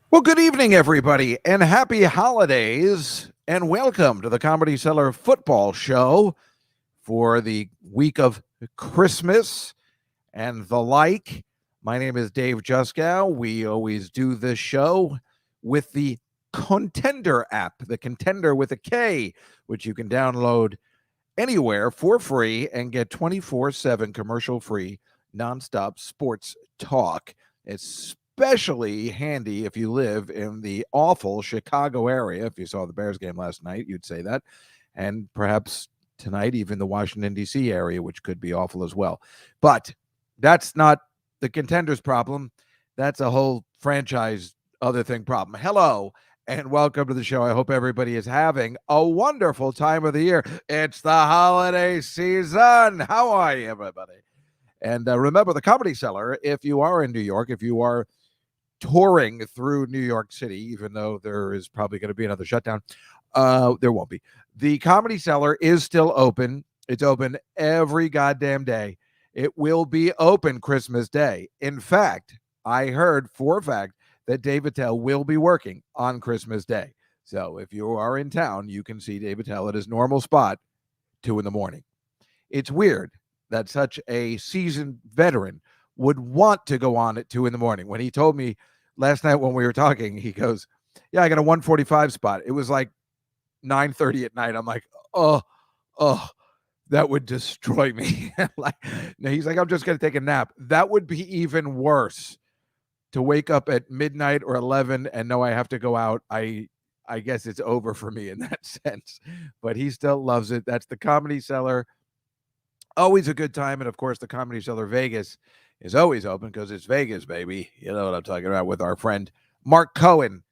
Well, good evening, everybody, and happy holidays, and welcome to the Comedy Cellar Football Show for the week of Christmas and the like. My name is Dave Juskow. We always do this show with the Contender app, the Contender with a K, which you can download anywhere for free and get 24/7 commercial free nonstop sports talk. It's especially handy if you live in the awful Chicago area. If you saw the Bears game last night, you'd say that. And perhaps tonight, even the Washington, D.C. area, which could be awful as well. But that's not the Contenders problem. That's a whole franchise other thing problem. Hello and welcome to the show. I hope everybody is having a wonderful time of the year. It's the holiday season. How are you, everybody? And remember, the Comedy Cellar, if you are in New York, if you are touring through New York City, even though there is probably going to be another shutdown, there won't be. The Comedy Cellar is still open. It's open every goddamn day. It will be open Christmas Day. In fact, I heard for a fact that Dave Attell will be working on Christmas Day. So if you are in town, you can see Dave Attell at his normal spot, 2 a.m. It's weird that such a seasoned veteran would want to go on at 2 a.m. When he told me last night when we were talking, he goes, "Yeah, I got a 1:45 spot." It was like 9:30 at night. I'm like, oh, that would destroy me. Like, no, he's like, "I'm just gonna take a nap." That would be even worse, to wake up at midnight or 11 and know I have to go out. I guess it's over for me in that sense. But he still loves it. That's the Comedy Cellar. Always a good time. And of course, the Comedy Cellar Vegas is always open because it's Vegas, baby. You know what I'm talking about, with our friend Mark Cohen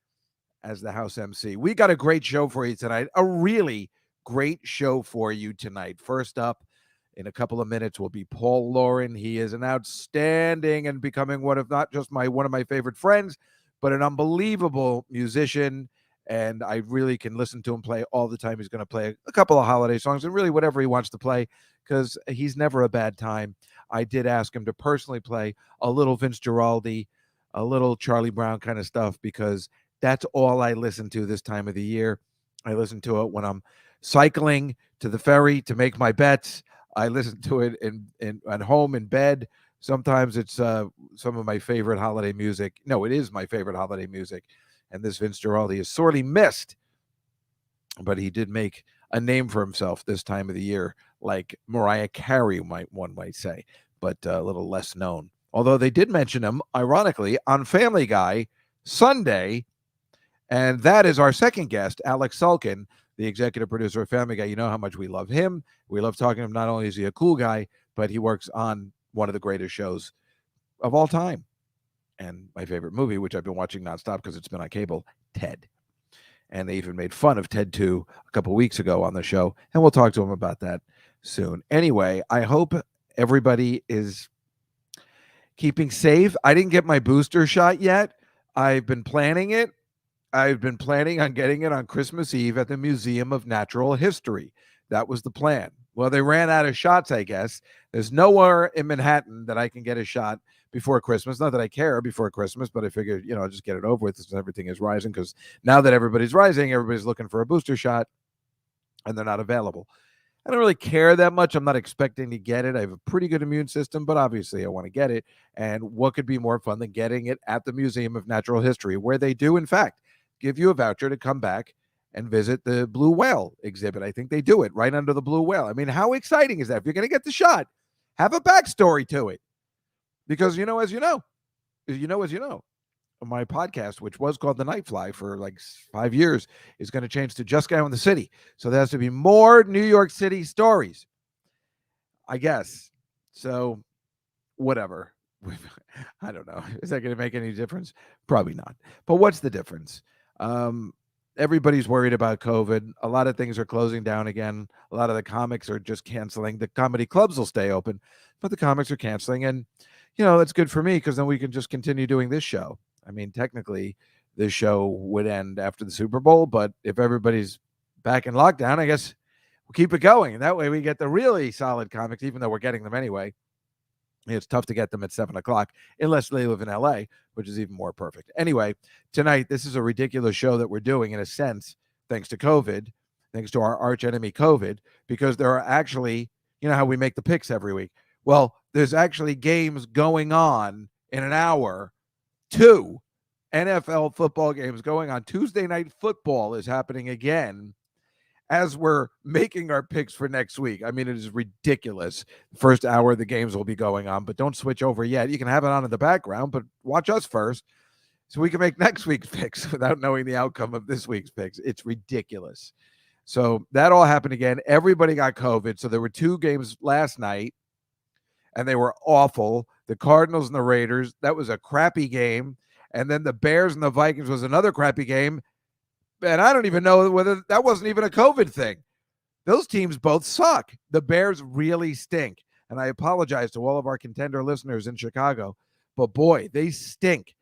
as the house MC. We got a great show for you tonight. A really great show for you tonight. First up, in a couple of minutes, will be Paul Loren. He is an outstanding and becoming one of not just one of my favorite friends, but an unbelievable musician. And I really can listen to him play all the time. He's going to play a couple of holiday songs and really whatever he wants to play, because he's never a bad time. I did ask him to personally play a little Vince Giraldi, a little Charlie Brown kind of stuff, because that's all I listen to this time of the year. I listen to it when I'm cycling to the ferry to make my bets. I listen to it in at home in bed. Sometimes it's some of my favorite holiday music. No, it is my favorite holiday music. And this Vince Giraldi is sorely missed, but he did make a name for himself this time of the year, like Mariah Carey, one might say, but a little less known. Although they did mention him, ironically, on Family Guy Sunday, and that is our second guest, Alec Sulkin, the executive producer of Family Guy. You know how much we love him. We love talking to him. Not only is he a cool guy, but he works on one of the greatest shows of all time. And my favorite movie, which I've been watching nonstop because it's been on cable, Ted. And they even made fun of Ted 2 a couple of weeks ago on the show. And we'll talk to him about that soon. Anyway, I hope everybody is keeping safe. I didn't get my booster shot yet. I've been planning it. I've been planning on getting it on Christmas Eve at the Museum of Natural History. That was the plan. Well, they ran out of shots, I guess. There's nowhere in Manhattan that I can get a shot before Christmas. Not that I care before Christmas, but I figured, I'll just get it over with since everything is rising, because now that everybody's rising, everybody's looking for a booster shot, and they're not available. I don't really care that much. I'm not expecting to get it. I have a pretty good immune system, but obviously I want to get it. And what could be more fun than getting it at the Museum of Natural History, where they do, in fact, give you a voucher to come back and visit the blue whale exhibit. I think they do it right under the blue whale. I mean, how exciting is that? If you're going to get the shot, have a backstory to it. Because, as you know, my podcast, which was called The Nightfly for like 5 years, is going to change to Juskow in the City. So there has to be more New York City stories, I guess. So whatever. I don't know. Is that going to make any difference? Probably not. But what's the difference? Everybody's worried about COVID. A lot of things are closing down again. A lot of the comics are just canceling. The comedy clubs will stay open, but the comics are canceling. And, that's good for me, because then we can just continue doing this show. I mean, technically, this show would end after the Super Bowl, but if everybody's back in lockdown, I guess we'll keep it going. And that way we get the really solid comics, even though we're getting them anyway. It's tough to get them at 7 o'clock unless they live in LA, which is even more perfect. Anyway, tonight, this is a ridiculous show that we're doing in a sense, thanks to COVID, thanks to our arch enemy COVID, because there are actually, you know how we make the picks every week. Well, there's actually games going on in an hour. 2 NFL football games going on. Tuesday Night Football is happening again as we're making our picks for next week. I mean, it is ridiculous. First hour of the games will be going on, but don't switch over yet. You can have it on in the background, but watch us first so we can make next week's picks without knowing the outcome of this week's picks. It's ridiculous. So that all happened again. Everybody got COVID. So there were 2 games last night, and they were awful. The Cardinals and the Raiders, that was a crappy game. And then the Bears and the Vikings was another crappy game. And I don't even know whether that wasn't even a COVID thing. Those teams both suck. The Bears really stink. And I apologize to all of our contender listeners in Chicago, but boy, they stink.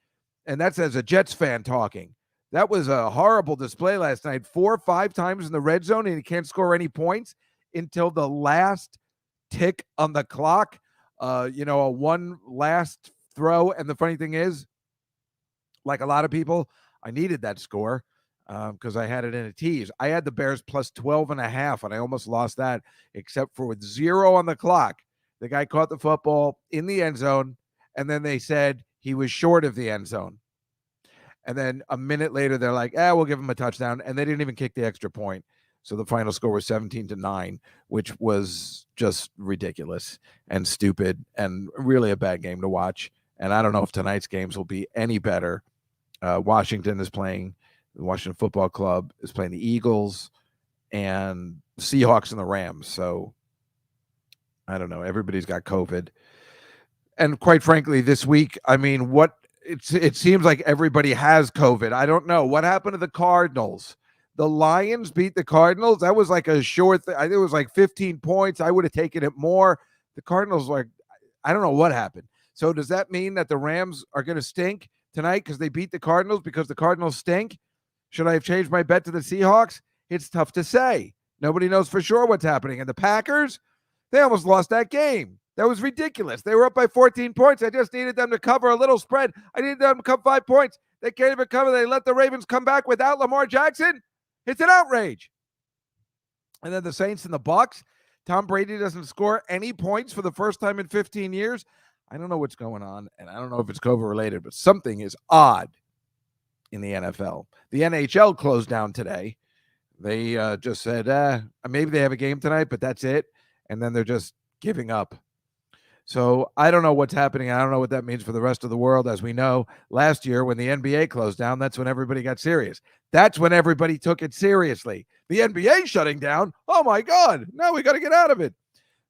And that's as a Jets fan talking. That was a horrible display last night. 4 or 5 times in the red zone, and he can't score any points until the last tick on the clock. A one last throw. And the funny thing is, like a lot of people, I needed that score because I had it in a tease. I had the Bears plus 12.5, and I almost lost that, except for with 0 on the clock. The guy caught the football in the end zone, and then they said he was short of the end zone. And then a minute later, they're like, we'll give him a touchdown. And they didn't even kick the extra point. So the final score was 17-9, which was just ridiculous and stupid and really a bad game to watch. And I don't know if tonight's games will be any better. Washington is playing, the Washington Football Club is playing the Eagles and Seahawks and the Rams. So I don't know. Everybody's got COVID. And quite frankly, this week, I mean, it seems like everybody has COVID. I don't know. What happened to the Cardinals? The Lions beat the Cardinals. That was like a short thing. I think it was like 15 points. I would have taken it more. The Cardinals, I don't know what happened. So does that mean that the Rams are going to stink tonight because they beat the Cardinals because the Cardinals stink? Should I have changed my bet to the Seahawks? It's tough to say. Nobody knows for sure what's happening. And the Packers, they almost lost that game. That was ridiculous. They were up by 14 points. I just needed them to cover a little spread. I needed them to come 5 points. They can't even cover. They let the Ravens come back without Lamar Jackson. It's an outrage. And then the Saints and the Bucs. Tom Brady doesn't score any points for the first time in 15 years. I don't know what's going on, and I don't know if it's COVID related, but something is odd in the NFL. The NHL closed down today. They just said, maybe they have a game tonight, but that's it. And then they're just giving up. So I don't know what's happening. I don't know what that means for the rest of the world. As we know, last year when the NBA closed down, that's when everybody got serious. That's when everybody took it seriously. The NBA shutting down, oh my God, now we got to get out of it.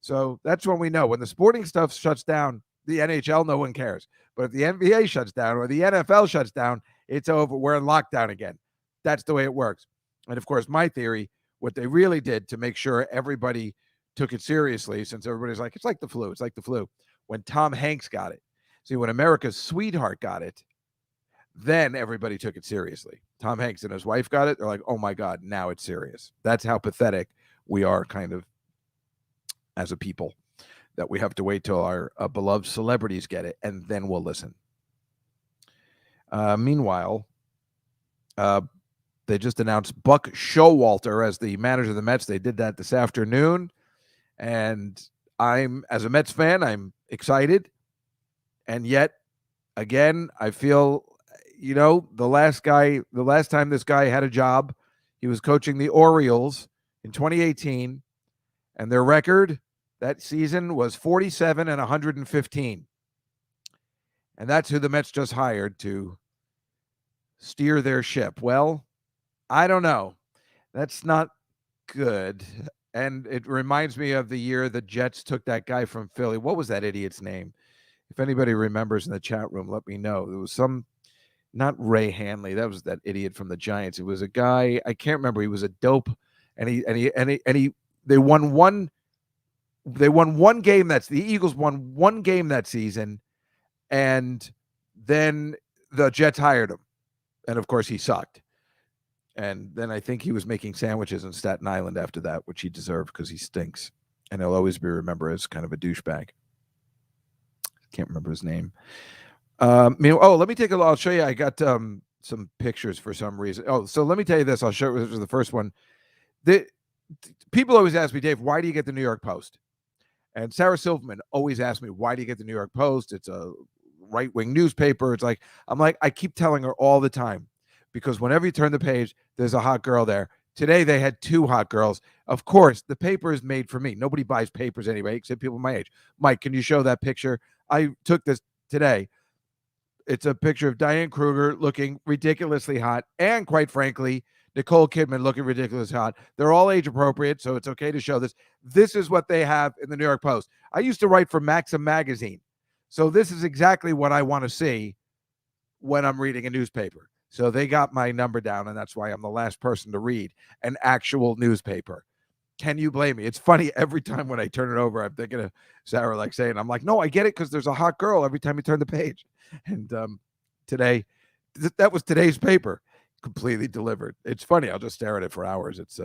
So that's when we know. When the sporting stuff shuts down, the NHL, no one cares. But if the NBA shuts down or the NFL shuts down, it's over. We're in lockdown again. That's the way it works. And of course, my theory, what they really did to make sure everybody took it seriously, since everybody's like, it's like the flu. It's like the flu. When Tom Hanks got it. See, when America's Sweetheart got it, then everybody took it seriously. Tom Hanks and his wife got it. They're like, oh my God, now it's serious. That's how pathetic we are kind of as a people, that we have to wait till our beloved celebrities get it, and then we'll listen. Meanwhile, they just announced Buck Showalter as the manager of the Mets. They did that this afternoon. And as a Mets fan, I'm excited. And yet, again, I feel, the last time this guy had a job, he was coaching the Orioles in 2018. And their record that season was 47 and 115. And that's who the Mets just hired to steer their ship. Well, I don't know. That's not good. And it reminds me of the year the Jets took that guy from Philly. What was that idiot's name? If anybody remembers in the chat room, let me know. It was not Ray Hanley. That was that idiot from the Giants. It was a guy, I can't remember. He was a dope, they won one game. The Eagles won one game that season, and then the Jets hired him. And of course he sucked. And then I think he was making sandwiches in Staten Island after that, which he deserved because he stinks. And he'll always be remembered as kind of a douchebag. Can't remember his name. Let me take a look. I'll show you. I got some pictures for some reason. Oh, so let me tell you this. I'll show you. This is the first one. People always ask me, Dave, why do you get the New York Post? And Sarah Silverman always asks me, why do you get the New York Post? It's a right-wing newspaper. I'm like, I keep telling her all the time, because whenever you turn the page, there's a hot girl there. Today, they had 2 hot girls. Of course, the paper is made for me. Nobody buys papers anyway, except people my age. Mike, can you show that picture? I took this today. It's a picture of Diane Kruger looking ridiculously hot, and quite frankly, Nicole Kidman looking ridiculously hot. They're all age appropriate, so it's okay to show this. This is what they have in the New York Post. I used to write for Maxim magazine, so this is exactly what I want to see when I'm reading a newspaper. So they got my number down, and that's why I'm the last person to read an actual newspaper. Can you blame me? It's funny, every time when I turn it over, I'm thinking of Sarah, like saying, I'm like, no, I get it, because there's a hot girl every time you turn the page. And today, that was today's paper, completely delivered. It's funny. I'll just stare at it for hours. It's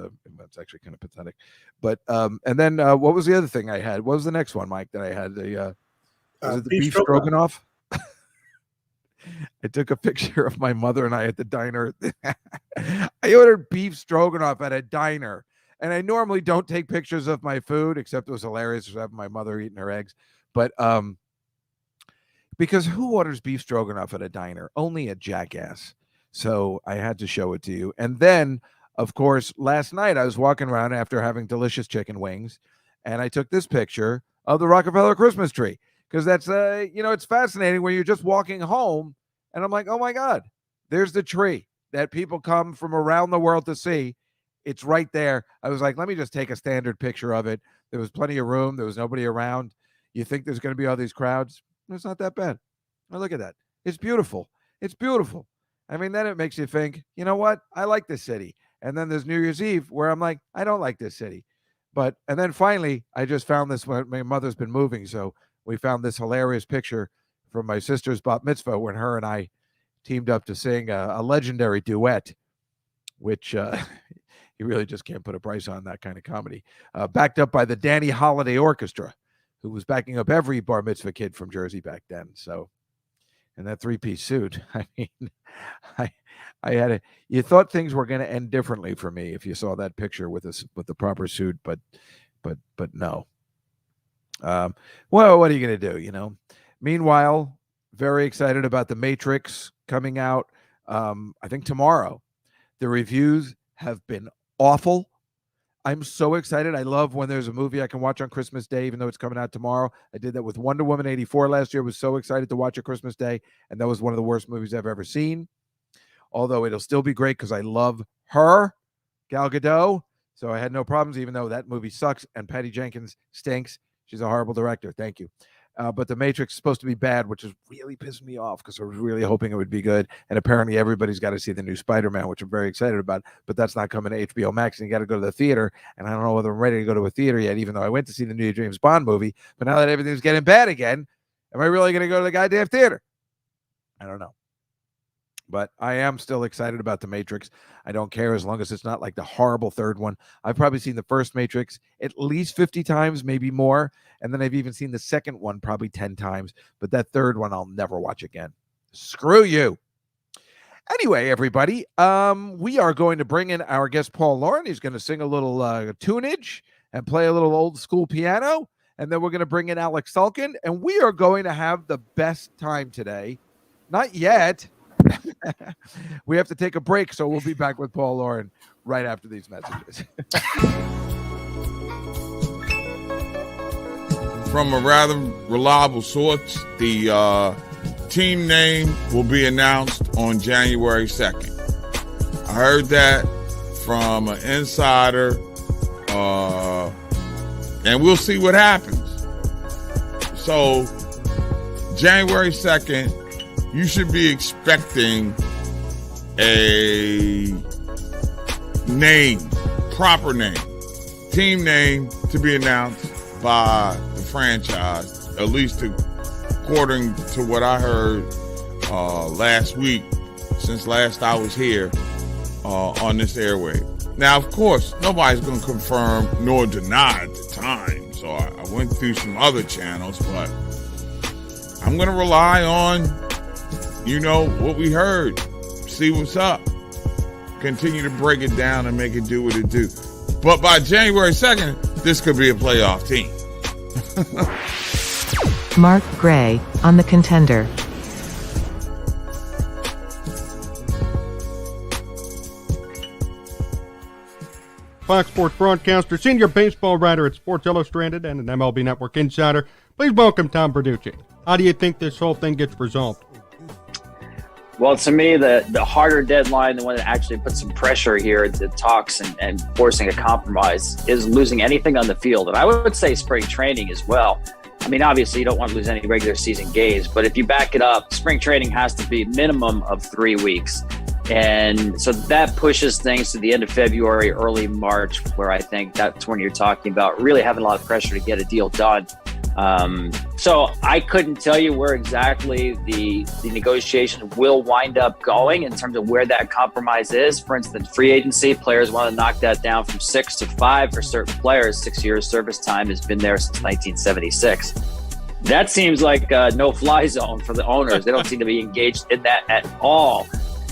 actually kind of pathetic. But and then what was the other thing I had? What was the next one, Mike, that I had? Was it the beef stroganoff? I took a picture of my mother and I at the diner. I ordered beef stroganoff at a diner, and I normally don't take pictures of my food, except it was hilarious to have my mother eating her eggs. But because who orders beef stroganoff at a diner? Only a jackass. So I had to show it to you. And then, of course, last night I was walking around after having delicious chicken wings, and I took this picture of the Rockefeller Christmas tree, because that's it's fascinating when you're just walking home, and I'm like, oh my God, there's the tree that people come from around the world to see. It's right there. I was like, let me just take a standard picture of it. There was plenty of room. There was nobody around. You think there's going to be all these crowds? It's not that bad. Oh, look at that. It's beautiful. It's beautiful. I mean, then it makes you think, you know what? I like this city. And then there's New Year's Eve where I'm like, I don't like this city. And then finally, I just found this when my mother's been moving. So we found this hilarious picture from my sister's bat mitzvah when her and I teamed up to sing a legendary duet, which you really just can't put a price on that kind of comedy. Backed up by the Danny Holiday Orchestra, who was backing up every bar mitzvah kid from Jersey back then. So, and that 3-piece suit, I mean, I had you thought things were going to end differently for me if you saw that picture with the proper suit, but no. Well, what are you going to do? Meanwhile, very excited about The Matrix coming out. I think tomorrow. The reviews have been awful. I'm so excited. I love when there's a movie I can watch on Christmas Day, even though it's coming out tomorrow. I did that with Wonder Woman 84 last year. I was so excited to watch it Christmas Day, and that was one of the worst movies I've ever seen. Although it'll still be great because I love her, Gal Gadot. So I had no problems, even though that movie sucks and Patty Jenkins stinks. She's a horrible director. Thank you. But The Matrix is supposed to be bad, which is really pissing me off because I was really hoping it would be good. And apparently everybody's got to see the new Spider-Man, which I'm very excited about. But that's not coming to HBO Max, and you got to go to the theater. And I don't know whether I'm ready to go to a theater yet, even though I went to see the new James Bond movie. But now that everything's getting bad again, am I really going to go to the goddamn theater? I don't know. But I am still excited about The Matrix. I don't care as long as it's not like the horrible third one. I've probably seen the first Matrix at least 50 times, maybe more. And then I've even seen the second one probably 10 times. But that third one I'll never watch again. Screw you. Anyway, everybody, we are going to bring in our guest, Paul Loren. He's going to sing a little tunage and play a little old school piano. And then we're going to bring in Alec Sulkin. And we are going to have the best time today. Not yet. We have to take a break, so we'll be back with Paul Loren right after these messages. From a rather reliable source, the team name will be announced on January 2nd. I heard that from an insider, and we'll see what happens. So, January 2nd, you should be expecting a name, proper name, team name to be announced by the franchise, at least according to what I heard last week, since last I was here on this airwave. Now, of course, nobody's going to confirm nor deny at the time, so I went through some other channels, but I I'm going to rely on, what we heard. See what's up. Continue to break it down and make it do what it do. But by January 2nd, this could be a playoff team. Mark Gray on The Contender. Fox Sports broadcaster, senior baseball writer at Sports Illustrated, and an MLB Network insider. Please welcome Tom Berducci. How do you think this whole thing gets resolved? Well, to me, the harder deadline, the one that actually puts some pressure here, the talks and forcing a compromise, is losing anything on the field. And I would say spring training as well. I mean, obviously, you don't want to lose any regular season games, but if you back it up, spring training has to be minimum of 3 weeks. And so that pushes things to the end of February, early March, where I think that's when you're talking about really having a lot of pressure to get a deal done. So I couldn't tell you where exactly the negotiation will wind up going in terms of where that compromise is. For instance, free agency, players want to knock that down from 6 to 5 for certain players. 6 years service time has been there since 1976. That seems like a no-fly zone for the owners. They don't seem to be engaged in that at all.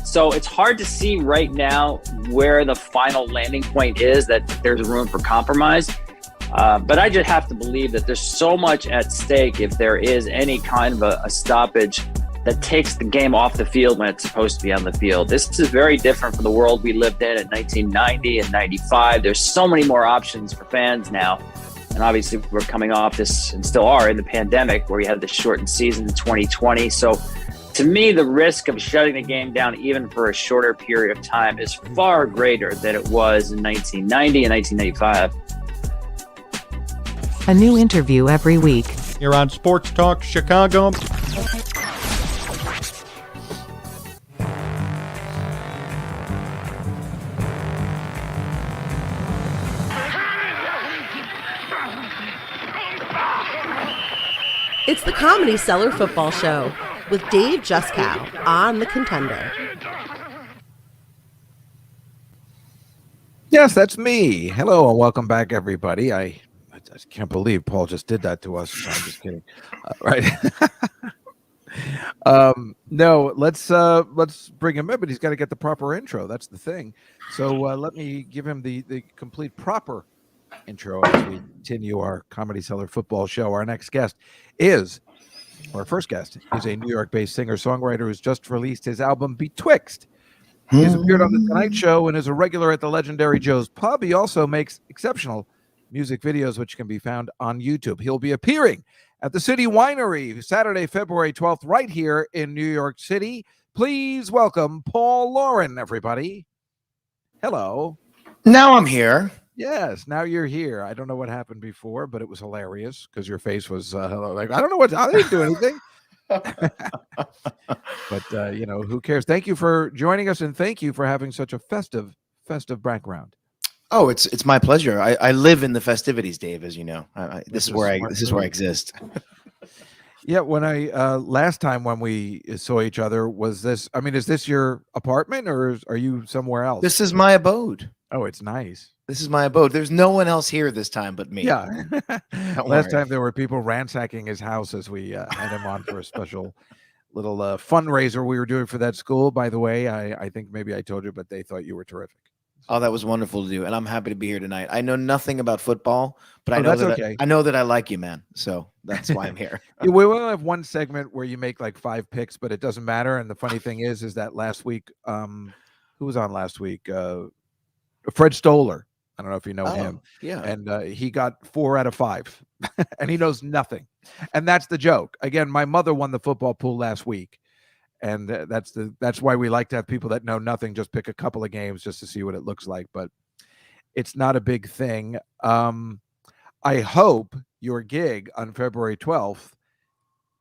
So it's hard to see right now where the final landing point is, that there's room for compromise. But I just have to believe that there's so much at stake if there is any kind of a stoppage that takes the game off the field when it's supposed to be on the field. This is very different from the world we lived in 1990 and 95. There's so many more options for fans now. And obviously we're coming off this, and still are, in the pandemic, where we had this shortened season in 2020. So to me, the risk of shutting the game down even for a shorter period of time is far greater than it was in 1990 and 1995. A new interview every week. Here on Sports Talk Chicago. It's the Comedy Cellar Football Show with Dave Juskow on The Contender. Yes, that's me. Hello and welcome back, everybody. I can't believe Paul just did that to us. No, I'm just kidding. Right. No, let's bring him in, but he's got to get the proper intro. That's the thing. So let me give him the complete proper intro as we continue our Comedy Cellar Football Show. Our next guest is, or our first guest, is a New York-based singer-songwriter who's just released his album Betwixt. He has appeared on The Tonight Show and is a regular at the legendary Joe's Pub. He also makes exceptional music videos, which can be found on YouTube. He'll be appearing at the City Winery Saturday, February 12th, right here in New York City. Please welcome Paul Loren, everybody. Hello. Now I'm here. Yes, now you're here. I don't know what happened before, but it was hilarious because your face was like, I don't know what, I didn't do anything. But, who cares? Thank you for joining us, and thank you for having such a festive background. Oh, it's my pleasure. I live in the festivities, Dave, as you know. This is where I exist. Yeah, when last time when we saw each other, is this your apartment or are you somewhere else? This is my abode. Oh, it's nice. This is my abode. There's no one else here this time but me. Yeah. Last time there were people ransacking his house as we had him on for a special little fundraiser we were doing for that school. By the way, I think maybe I told you, but they thought you were terrific. Oh, that was wonderful to do, and I'm happy to be here tonight. I know nothing about football, but I know that I like you, man. So that's why I'm here. We will have one segment where you make like 5 picks, but it doesn't matter. And the funny thing is that last week, who was on last week? Fred Stoller. I don't know if you know him. Yeah. And he got 4 out of 5, and he knows nothing. And that's the joke. Again, my mother won the football pool last week. And that's why we like to have people that know nothing just pick a couple of games just to see what it looks like. But it's not a big thing. I hope your gig on February 12th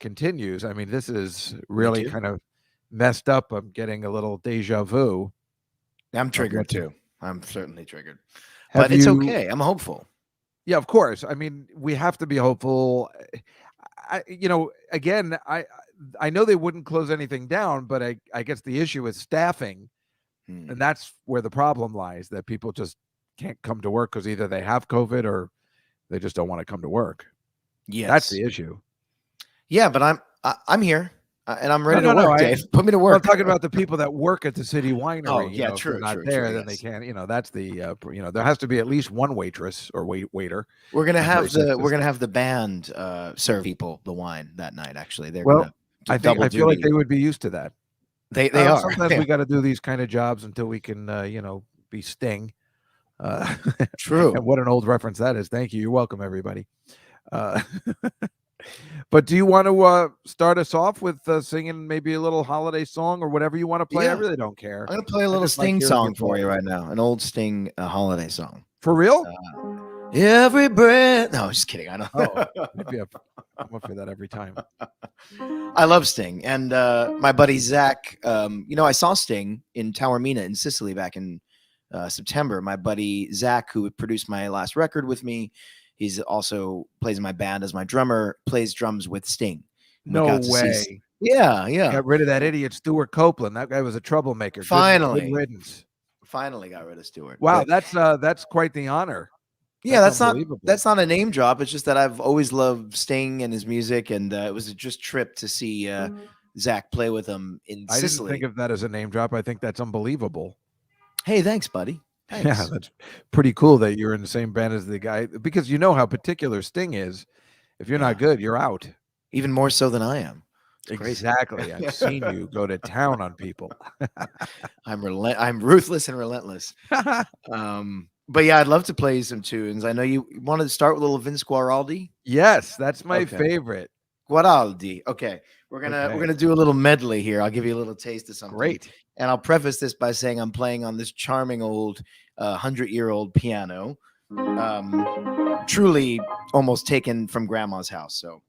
continues. I mean, this is really kind of messed up. I'm getting a little deja vu. I'm triggered too. I'm certainly triggered. But it's okay. I'm hopeful. Yeah, of course. I mean, we have to be hopeful. I know they wouldn't close anything down, but I guess the issue is staffing. And that's where the problem lies, that people just can't come to work because either they have COVID or they just don't want to come to work. Yes. That's the issue. Yeah, but I'm here. And I'm ready to work, Dave. Put me to work. I'm talking about the people that work at the city winery. Oh, yeah, If true. they're not there, then they can't. That's the. There has to be at least one waitress or waiter. We're gonna have the band serve people the wine that night. Actually, I feel like they would be used to that. They are. Sometimes we got to do these kind of jobs until we can, be Sting. True. And what an old reference that is. Thank you. You're welcome, everybody. But do you want to start us off with singing maybe a little holiday song or whatever you want to play? Yeah. I really don't care. I'm going to play a little Sting song for you right now. An old Sting holiday song. For real? Every breath. No, just kidding. I don't know. I'm up for that every time. I love Sting. And my buddy Zach, I saw Sting in Taormina in Sicily back in September. My buddy Zach, who produced my last record with me, he's also plays in my band as my drummer, plays drums with Sting. No way. Yeah. Got rid of that idiot Stuart Copeland. That guy was a troublemaker. Finally. Good riddance. Finally got rid of Stuart. Wow, that's quite the honor. Yeah, that's not a name drop. It's just that I've always loved Sting and his music, and it was a just trip to see Zach play with him in Sicily. I didn't think of that as a name drop. I think that's unbelievable. Hey, thanks, buddy. Thanks. Yeah, that's pretty cool that you're in the same band as the guy, because you know how particular Sting is. If you're not good, you're out. Even more so than I am. Exactly. I've seen you go to town on people. I'm ruthless and relentless. But yeah, I'd love to play some tunes. I know you wanted to start with a little Vince Guaraldi. Yes, that's my favorite. Guaraldi. Okay. We're gonna do a little medley here. I'll give you a little taste of something. Great. And I'll preface this by saying I'm playing on this charming old 100-year-old piano. Truly almost taken from grandma's house. So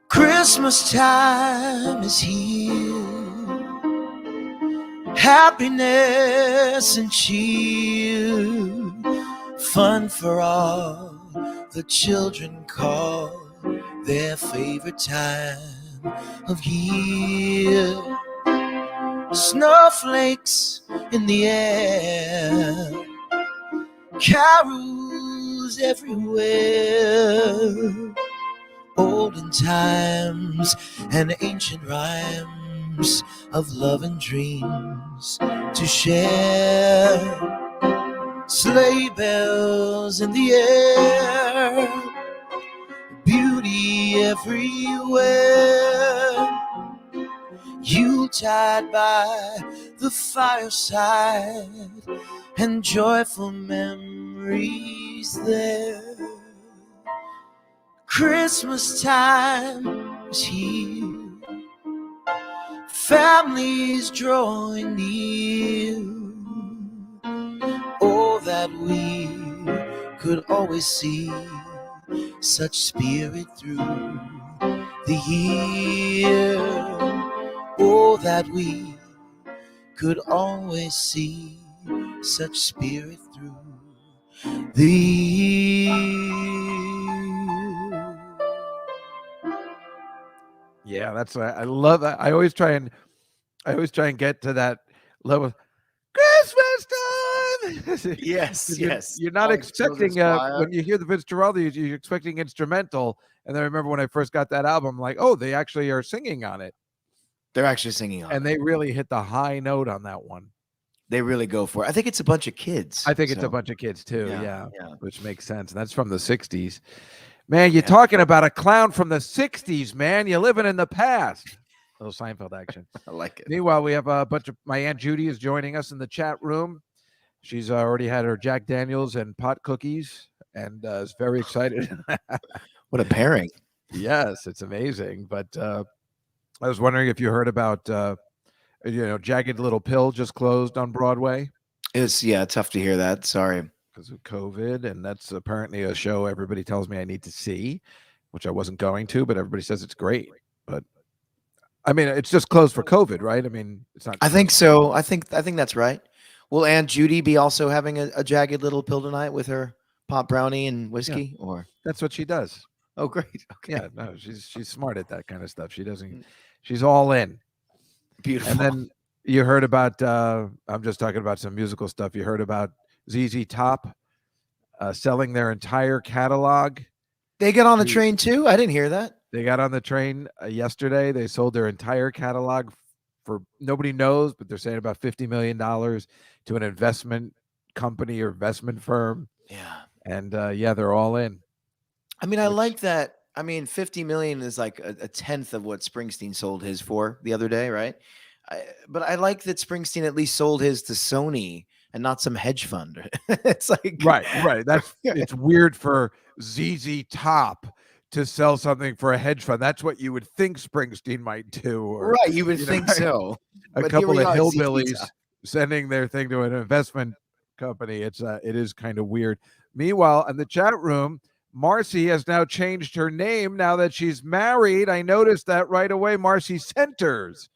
Christmas time is here, happiness and cheer, fun for all the children call their favorite time of year. Snowflakes in the air, carols everywhere, olden times and ancient rhymes of love and dreams to share. Sleigh bells in the air, beauty everywhere, Yuletide by the fireside, and joyful memories there. Christmas time is here, families drawing near. Oh, that we could always see such spirit through the year. Oh, that we could always see such spirit through the year. Yeah, that's I love that. I always try and get to that level. Christmas time. Yes. You're not expecting when you hear the Vince Guaraldi, you're expecting instrumental. And then I remember when I first got that album, like, oh, they actually are singing on it. They're actually singing on it. And they really hit the high note on that one. They really go for it. I think it's a bunch of kids. I think it's a bunch of kids too. Yeah. Which makes sense. And that's from the 60s. Man, you're talking about a clown from the 60s, man. You're living in the past. A little Seinfeld action. I like it. Meanwhile, we have a bunch of my Aunt Judy is joining us in the chat room. She's already had her Jack Daniels and pot cookies and is very excited. What a pairing. Yes, it's amazing. But I was wondering if you heard about, Jagged Little Pill just closed on Broadway It's tough to hear that. Sorry. because of COVID, and that's apparently a show everybody tells me I need to see, which I wasn't going to, but everybody says it's great. But I mean, it's just closed for COVID, right? I mean, it's not. I think so. I think that's right. Will Aunt Judy be also having a jagged little pill tonight with her pop brownie and whiskey? Or That's what she does. oh, great. Okay, Yeah, no, she's smart at that kind of stuff. She doesn't. She's all in. beautiful. And then you heard about. I'm just talking about some musical stuff. You heard about ZZ Top selling their entire catalog. They get on the train too. I didn't hear that. They got on the train yesterday. They sold their entire catalog for nobody knows, but they're saying about $50 million to an investment company or investment firm. Yeah. And they're all in. I mean, I like that. I mean, 50 million is like a tenth of what Springsteen sold his for the other day, right? But I like that Springsteen at least sold his to Sony and not some hedge fund. It's like Right. That's it's weird for ZZ Top to sell something for a hedge fund. That's what you would think Springsteen might do. Or, right. You would think so. A But here couple we of are, ZZ hillbillies Top. sending their thing to an investment company. It is kind of weird. Meanwhile, in the chat room, Marcy has now changed her name now that she's married. I noticed that right away. Marcy Centers.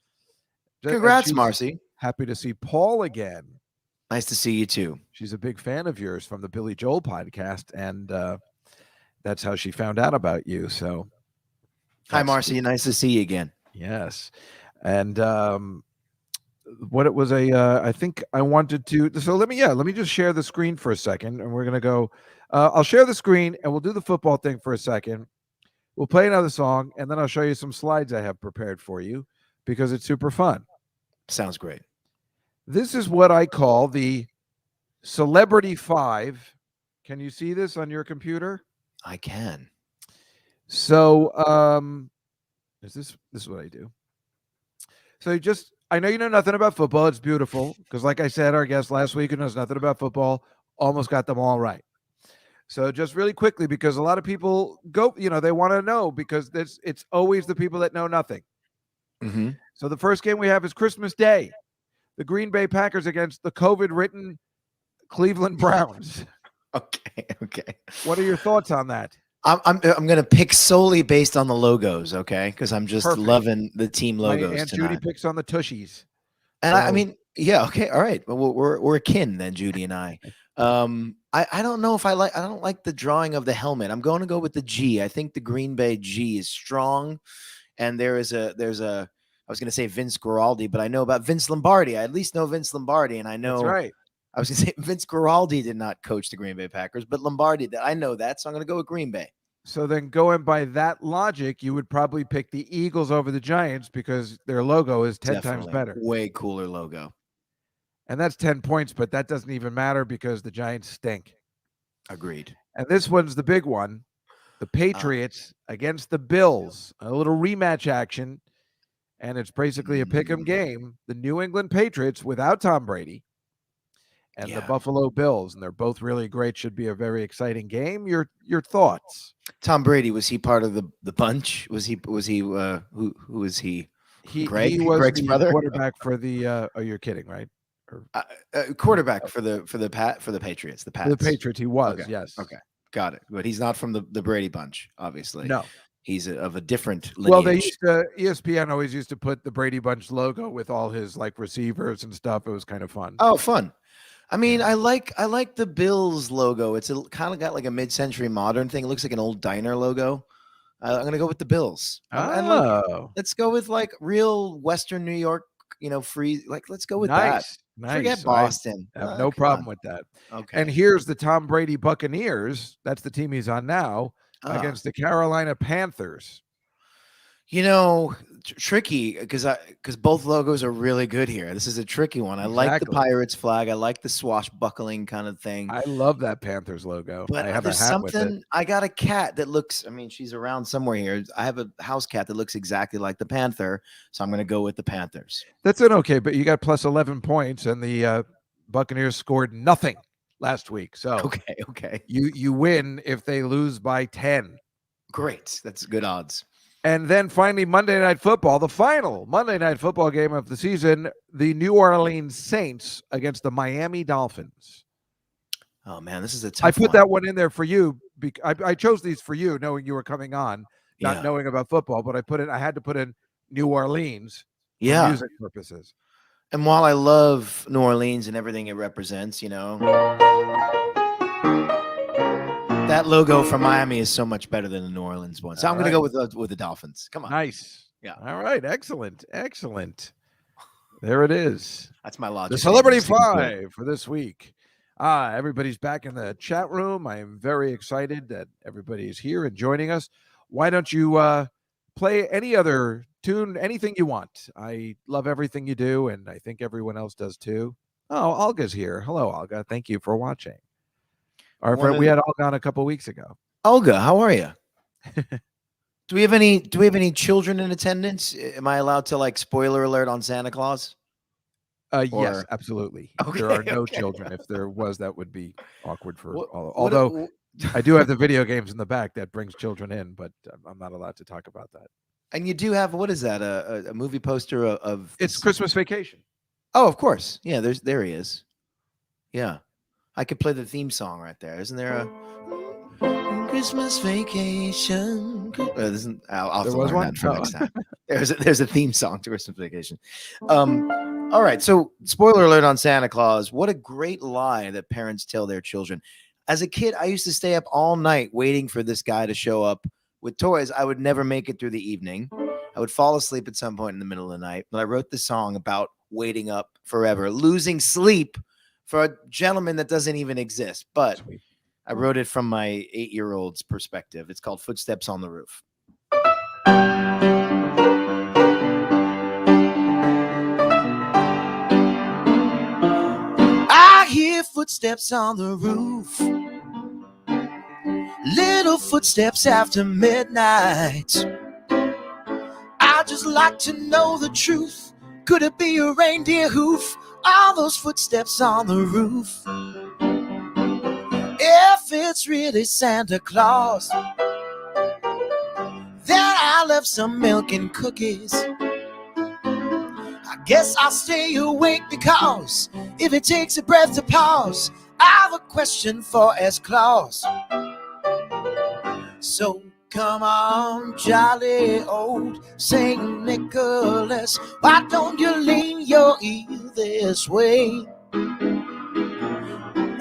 And Congrats, she's Marcy. happy to see Paul again. Nice to see you too. She's a big fan of yours from the Billy Joel podcast, and that's how she found out about you. So, Hi, that's Marcy. Nice to see you again. yes. And what it was I think I wanted to. So let me just share the screen for a second, and we're gonna go. I'll share the screen, and we'll do the football thing for a second. We'll play another song, and then I'll show you some slides I have prepared for you because it's super fun. Sounds great. This is what I call the Celebrity 5. Can you see this on your computer? I can. So this is what I do. So I know you know nothing about football. It's beautiful because, like I said, our guest last week who knows nothing about football almost got them all right. So just really quickly, because a lot of people they want to know because it's always the people that know nothing. Mm-hmm. So the first game we have is Christmas Day. The Green Bay Packers against the COVID-ridden Cleveland Browns. Okay. What are your thoughts on that? I'm going to pick solely based on the logos, okay? Because I'm just Perfect. loving the team logos My Aunt tonight. Judy picks on the Tushies. And I So- mean, yeah, okay, all right. Well, we're akin then, Judy and I. I don't know if I don't like the drawing of the helmet. I'm going to go with the G. I think the Green Bay G is strong, and there's a I was going to say Vince Guaraldi, but I know about Vince Lombardi. I at least know Vince Lombardi, and I know That's right. I was going to say Vince Guaraldi did not coach the Green Bay Packers, but Lombardi did. I know that, so I'm going to go with Green Bay. So then going by that logic, you would probably pick the Eagles over the Giants because their logo is 10 times Definitely. better. Way cooler logo. And that's 10 points, but that doesn't even matter because the Giants stink. Agreed. And this one's the big one. The Patriots against the Bills. A little rematch action. And it's basically a pick 'em game. The New England Patriots without Tom Brady and the Yeah. Buffalo Bills. And they're both really great. Should be a very exciting game. Your thoughts? Tom Brady, was he part of the bunch? Was he who was he? He Greg? was Greg's the brother? quarterback for the oh, you're kidding, right? Quarterback for the Patriots. The Pats. For the Patriots, he was, Okay, yes. Okay. Got it. But he's not from the Brady bunch, obviously. No. He's of a different lineage. Well, they used to ESPN always used to put the Brady Bunch logo with all his like receivers and stuff. It was kind of fun. Oh, fun. I mean, I like the Bills logo. It's kind of got like a mid-century modern thing. It looks like an old diner logo. I'm gonna go with the Bills. And look, Oh, let's go with like real Western New York. Free. Like, let's go with nice. that. Nice. Forget I Boston. have no Come problem on. with that. Okay. And here's the Tom Brady Buccaneers. That's the team he's on now Ah. against the Carolina Panthers. Tricky because both logos are really good here. This is a tricky one. I like the Exactly. Pirates flag. I like the swashbuckling kind of thing. I love that Panthers logo. But I have a there's hat with it. something. I got a cat that looks. I mean, she's around somewhere here. I have a house cat that looks exactly like the Panther, so I'm going to go with the Panthers. That's an okay, but you got plus 11 points, and the Buccaneers scored nothing last week. So Okay. you win if they lose by 10. Great. That's good odds. And then finally, Monday Night Football, the final Monday Night Football game of the season, the New Orleans Saints against the Miami Dolphins. Oh, man, this is a tough I put one. that one in there for you. I chose these for you, knowing you were coming on, not Yeah. knowing about football, but I had to put in New Orleans for Yeah. music purposes. And while I love New Orleans and everything it represents, that logo from Miami is so much better than the New Orleans one. So I'm going to go with the Dolphins. Come on. Nice. Yeah. All right. Excellent. There it is. That's my logic. The Celebrity Five for this week. Everybody's back in the chat room. I am very excited that everybody is here and joining us. Why don't you play any other tune, anything you want? I love everything you do, and I think everyone else does too. Oh, Olga's here. Hello, Olga. Thank you for watching. Our friend, we had Olga on a couple weeks ago. Olga, how are you? Do we have any children in attendance? Am I allowed to spoiler alert on Santa Claus? Yes, absolutely. Okay, there are no okay. children. If there was, that would be awkward for all. Although I do have the video games in the back that brings children in, but I'm not allowed to talk about that. And you do have, what is that? A movie poster of It's Christmas Vacation. Oh, of course. Yeah, there he is. Yeah. I could play the theme song right there. Isn't there a Christmas Vacation? I'll have to learn that for next time. There's a theme song to Christmas Vacation. All right. So, spoiler alert on Santa Claus. What a great lie that parents tell their children. As a kid, I used to stay up all night waiting for this guy to show up with toys. I would never make it through the evening. I would fall asleep at some point in the middle of the night. But I wrote this song about waiting up forever, losing sleep for a gentleman that doesn't even exist. But I wrote it from my 8-year-old's perspective. It's called Footsteps on the Roof. I hear footsteps on the roof, little footsteps after midnight. I just like to know the truth. Could it be a reindeer hoof? All those footsteps on the roof. If it's really Santa Claus, then I left some milk and cookies. I guess I'll stay awake because if it takes a breath to pause, I have a question for S. Claus. So come on, jolly old Saint Nicholas, why don't you lean your ear this way?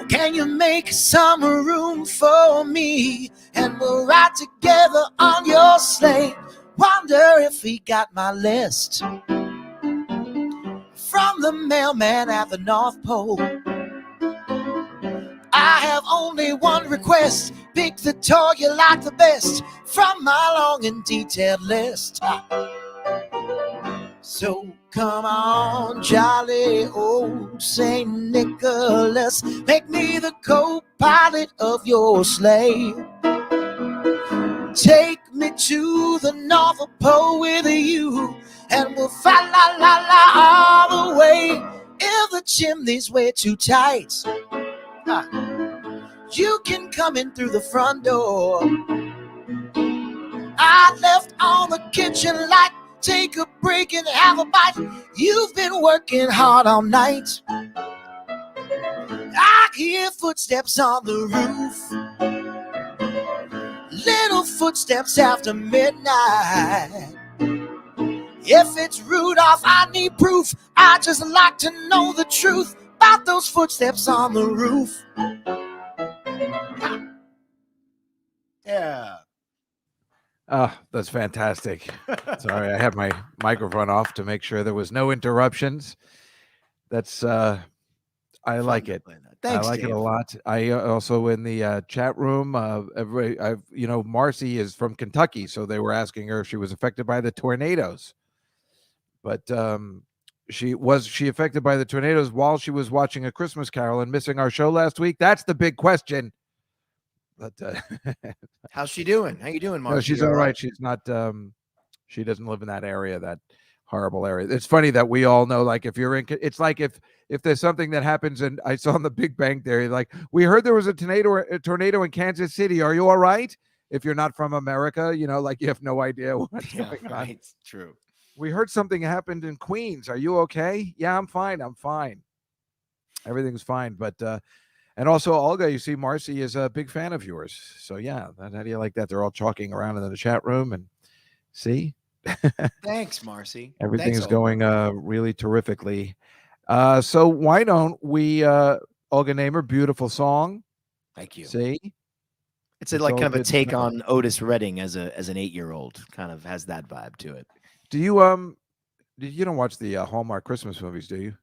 Can you make some room for me, and we'll ride together on your sleigh? Wonder if he got my list from the mailman at the North Pole. I have only one request. Pick the toy you like the best from my long and detailed list. So come on, jolly old Saint Nicholas, make me the co-pilot of your sleigh. Take me to the North Pole with you, and we'll fly la la la all the way. If the chimney's way too tight, you can come in through the front door. I left on the kitchen light. Take a break and have a bite. You've been working hard all night. I hear footsteps on the roof, little footsteps after midnight. If it's Rudolph, I need proof. I just like to know the truth about those footsteps on the roof. Yeah. Oh, that's fantastic. Sorry, I had my microphone off to make sure there was no interruptions. That's I like it. Thanks, I like Dave. it a lot. I also in the chat room, everybody, Marcy is from Kentucky, so they were asking her if she was affected by the tornadoes. But she affected by the tornadoes while she was watching A Christmas Carol and missing our show last week? That's the big question. But how's she doing? How you doing, Marcy? no, she's all right. She's not. She doesn't live in that area, that horrible area. It's funny that we all know, like, if you're in, it's like if there's something that happens, and I saw in the Big Bang Theory, like, we heard there was a tornado in Kansas City. Are you all right? if you're not from America, like you have no idea what's Yeah, going on. right. True. We heard something happened in Queens. Are you okay? Yeah, I'm fine. Everything's fine. But and also, Olga, you see, Marcy is a big fan of yours. So yeah, how do you like that? They're all chalking around in the chat room, and see, Thanks, Marcy. everything Thanks, is Olga. going really terrifically. So why don't we, Olga Namer, beautiful song. Thank you. See, It's It's like all kind of a good take stuff. on Otis Redding as an 8-year-old. Kind of has that vibe to it. Do you don't watch the Hallmark Christmas movies, do you?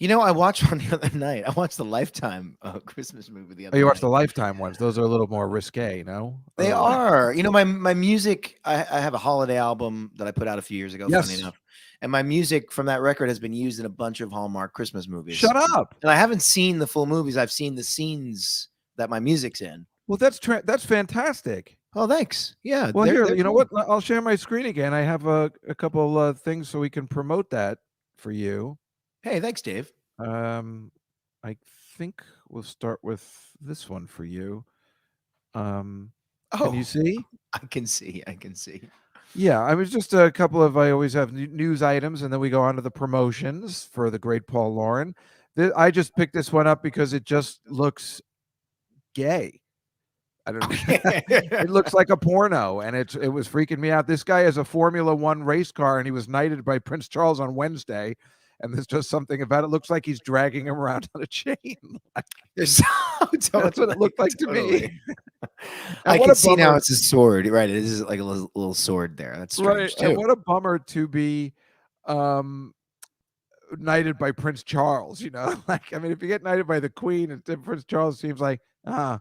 I watched one the other night. I watched the Lifetime Christmas movie the other Oh, you night. watch the Lifetime ones. Those are a little more risque, no? They Or- are. My music, I have a holiday album that I put out a few years ago, Yes. funny enough. And my music from that record has been used in a bunch of Hallmark Christmas movies. Shut up. And I haven't seen the full movies. I've seen the scenes that my music's in. Well, that's fantastic. Oh, thanks. Yeah. Well, they're here, you know cool. what? I'll share my screen again. I have a couple things so we can promote that for you. Hey, thanks, Dave. I think we'll start with this one for you. Can you see? I can see. Yeah, I was just a couple of. I always have news items, and then we go on to the promotions for the great Paul Loren. I just picked this one up because it just looks gay. I don't know. It looks like a porno, and it was freaking me out. This guy has a Formula One race car, and he was knighted by Prince Charles on Wednesday. And there's just something about it. Looks like he's dragging him around on a chain. There's That's what it looked like to me. I what can a see now bummer. it's a sword. Right. It is like a little sword there. That's strange, Right. And too. what a bummer to be knighted by Prince Charles, Like, I mean, if you get knighted by the Queen, and Prince Charles seems like, all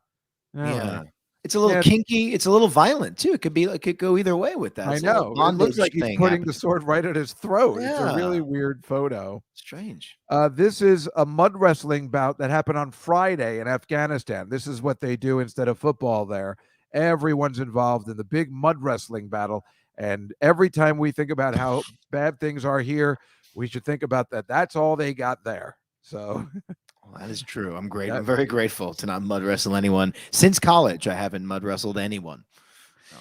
Yeah. right. It's a little kinky. It's a little violent too. It could go either way with that. I It's a little know. It looks bondage like he's thing putting the happening. sword right at his throat. It's a really Yeah. weird photo. Strange. This is a mud wrestling bout that happened on Friday in Afghanistan. This is what they do instead of football there. Everyone's involved in the big mud wrestling battle. And every time we think about how bad things are here, we should think about that. That's all they got there. So Well, that is true. I'm great. I'm very grateful to not mud wrestle anyone. Since college, I haven't mud wrestled anyone. So.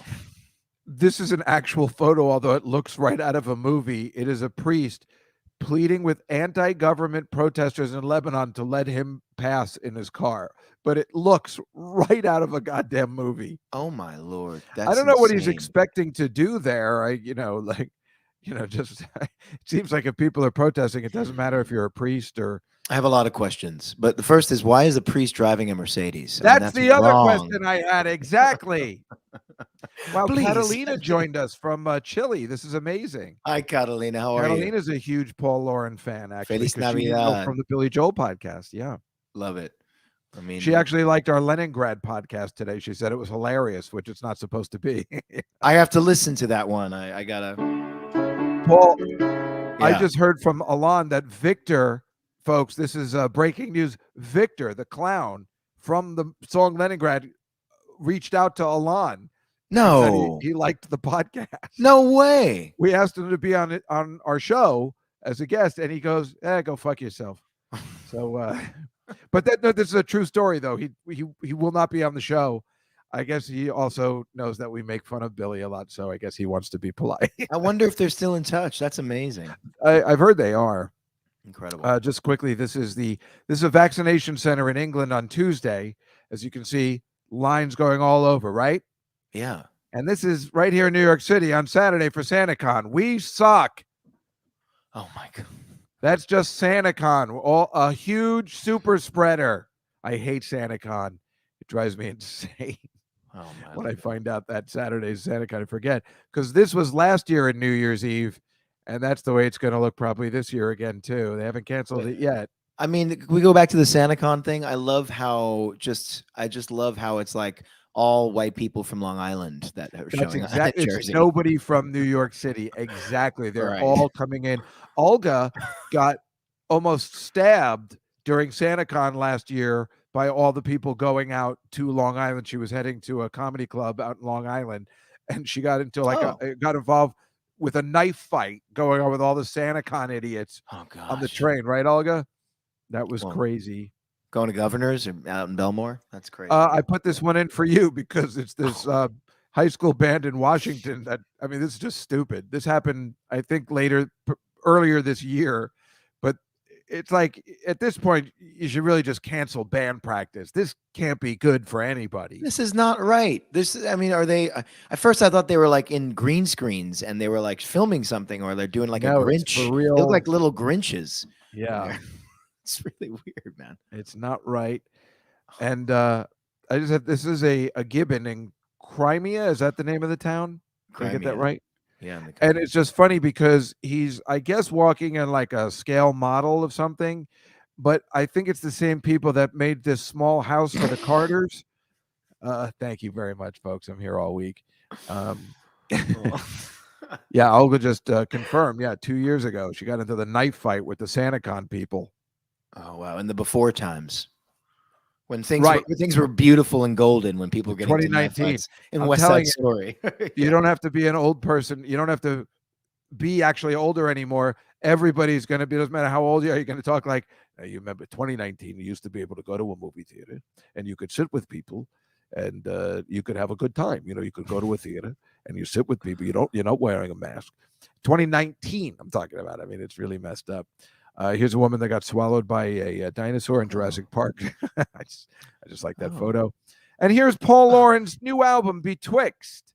This is an actual photo, although it looks right out of a movie. It is a priest pleading with anti-government protesters in Lebanon to let him pass in his car. But it looks right out of a goddamn movie. Oh my Lord. That's I don't know what he's insane. expecting to do there. Just it seems like if people are protesting, it doesn't matter if you're a priest or. I have a lot of questions, but the first is, why is the priest driving a Mercedes? That's the other wrong. question I had. Exactly. Wow, Please. Catalina joined us from Chile. This is amazing. Hi, Catalina. How are you? Catalina's a huge Paul Loren fan, actually. Feliz 'cause she Navidad. from the Billy Joel podcast. Yeah. Love it. I mean, She actually liked our Leningrad podcast today. She said it was hilarious, which it's not supposed to be. I have to listen to that one. I gotta. Paul, I Yeah. just heard from Alon that Victor, folks, this is breaking news. Victor, the clown from the song Leningrad, reached out to Alon. No. He liked the podcast. No way. We asked him to be on our show as a guest, and he goes, go fuck yourself. So, but this is a true story, though. He will not be on the show. I guess he also knows that we make fun of Billy a lot, so I guess he wants to be polite. I wonder if they're still in touch. That's amazing. I've heard they are. Incredible. Just quickly, this is a vaccination center in England on Tuesday. As you can see, lines going all over, right? Yeah. And this is right here in New York City on Saturday for SantaCon. We suck. Oh my God. That's just SantaCon, a huge super spreader. I hate SantaCon. It drives me insane. Oh my When I find out that Saturday's SantaCon, I forget, because this was last year in New Year's Eve, and that's the way it's going to look probably this year again too. They haven't canceled it yet. I mean, we go back to the SantaCon thing. I just love how it's like all white people from Long Island that are That's showing up exactly. at It's Jersey. nobody from New York City. Exactly. They're Right. all coming in. Olga got almost stabbed during SantaCon last year by all the people going out to Long Island. She was heading to a comedy club out in Long Island, and she got into got involved with a knife fight going on with all the SantaCon idiots on the train. Right, Olga? That was crazy. Going to Governors or out in Belmore? That's crazy. I put this one in for you because it's this high school band in Washington. This is just stupid. This happened, I think, earlier this year, but it's like at this point you should really just cancel band practice. This can't be good for anybody. This is not right. Are they? At first, I thought they were like in green screens and they were like filming something, or they're doing like a Grinch. For real. They look like little Grinches. Yeah, it's really weird, man. It's not right. And I just have this is a Gibbon in Crimea. Is that the name of the town? Did I get that right? Yeah. And it's just funny because he's, I guess, walking in like a scale model of something, but I think it's the same people that made this small house for the Carters. Thank you very much, folks. I'm here all week. Yeah, Olga just confirmed. Yeah, 2 years ago, she got into the knife fight with the SantaCon people. Oh, wow. In the before times. When things, Right. were, things were beautiful and golden, when people were getting 2019 in I'm West telling Side you, Story. You don't have to be an old person. You don't have to be actually older anymore. Everybody's going to be, doesn't matter how old you are, you're going to talk like, you remember 2019, you used to be able to go to a movie theater and you could sit with people and you could have a good time. You could go to a theater and you sit with people. You're not wearing a mask. 2019, I'm talking about. It's really messed up. Here's a woman that got swallowed by a dinosaur in Jurassic Park. I just like that photo. And here's Paul Loren's new album, Betwixt.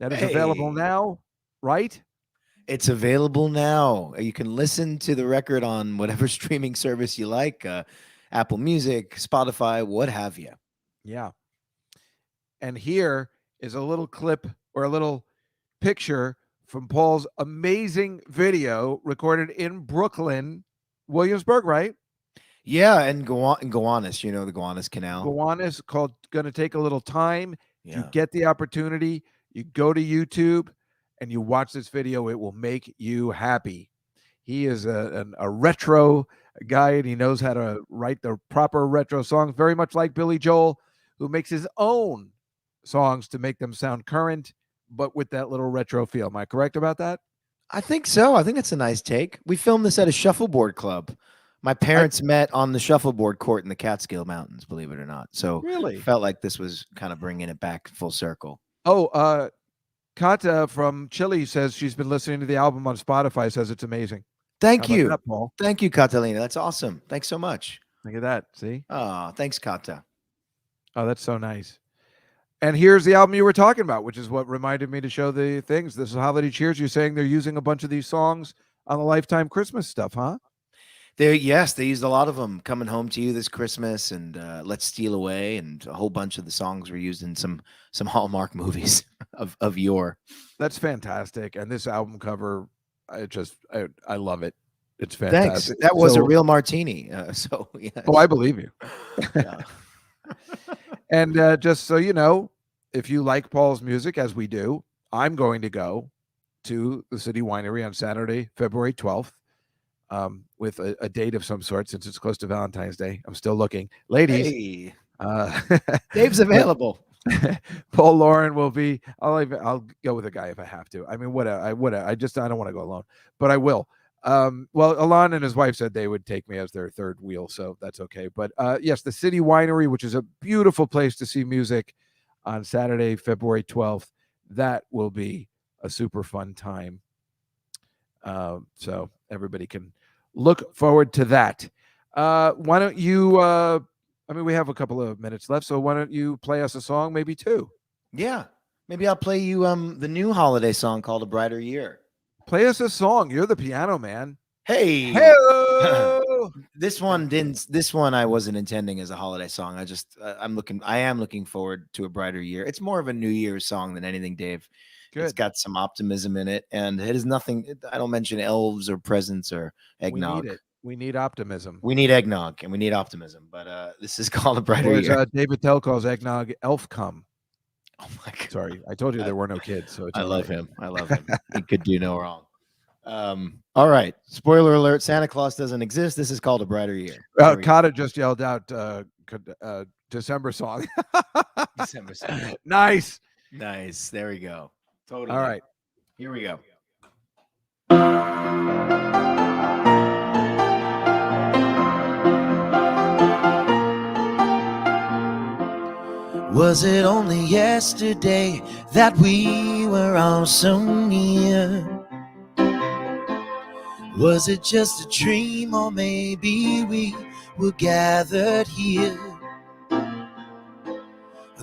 That is available now, right? It's available now. You can listen to the record on whatever streaming service you like, Apple Music, Spotify, what have you. Yeah. And here is a little clip or a little picture from Paul's amazing video recorded in Brooklyn, Williamsburg, right? Yeah, and Gowanus, the Gowanus Canal. Gowanus, called Gonna Take a Little Time. Yeah. You get the opportunity, you go to YouTube and you watch this video. It will make you happy. He is a retro guy and he knows how to write the proper retro songs, very much like Billy Joel, who makes his own songs to make them sound current, but with that little retro feel. Am I correct about that? I think so. I think that's a nice take. We filmed this at a shuffleboard club. My parents met on the shuffleboard court in the Catskill Mountains, believe it or not. So Really? felt like this was kind of bringing it back full circle. Oh, Kata from Chile says she's been listening to the album on Spotify, says it's amazing. Thank How about you. that, Paul? Thank you, Catalina. That's awesome. Thanks so much. Look at that. See? Oh, thanks, Kata. Oh, that's so nice. And here's the album you were talking about, which is what reminded me to show the things. This is Holiday Cheers. You're saying they're using a bunch of these songs on the Lifetime Christmas stuff, huh? They used a lot of them. Coming Home to You This Christmas and Let's Steal Away, and a whole bunch of the songs were used in some Hallmark movies of yore. That's fantastic. And this album cover, I love it. It's fantastic. Thanks. That was a real martini. So yeah. Oh, I believe you. Yeah. And just so you know, if you like Paul's music, as we do, I'm going to go to the City Winery on Saturday, February 12th, with a date of some sort, since it's close to Valentine's Day. I'm still looking. Ladies, hey. Dave's available. Paul Loren will be. I'll go with a guy if I have to. I don't want to go alone, but I will. Well, Alon and his wife said they would take me as their third wheel, so that's okay. But yes, the City Winery, which is a beautiful place to see music, on Saturday, February 12th. That will be a super fun time. So everybody can look forward to that. Why don't you? We have a couple of minutes left, so why don't you play us a song, maybe two? Yeah, maybe I'll play you the new holiday song called "A Brighter Year." Play us a song. You're the piano man. Hey. Hey. This one I wasn't intending as a holiday song. I am looking forward to A Brighter Year. It's more of a New Year's song than anything, Dave. Good. It's got some optimism in it, and it is nothing. I don't mention elves or presents or eggnog. We need it. We need optimism. We need eggnog and we need optimism. But this is called A Brighter Or as, Year. David Tell calls eggnog elf cum. Oh my God. Sorry, I told you there were no kids. So it's I all love right. him. I love him. He could do no wrong. All right. Spoiler alert. Santa Claus doesn't exist. This is called A Brighter Year. Kata just yelled out December song. December song. Nice. Nice. There we go. Totally. All right. Here we go. Was it only yesterday that we were all so near? Was it just a dream, or maybe we were gathered here? I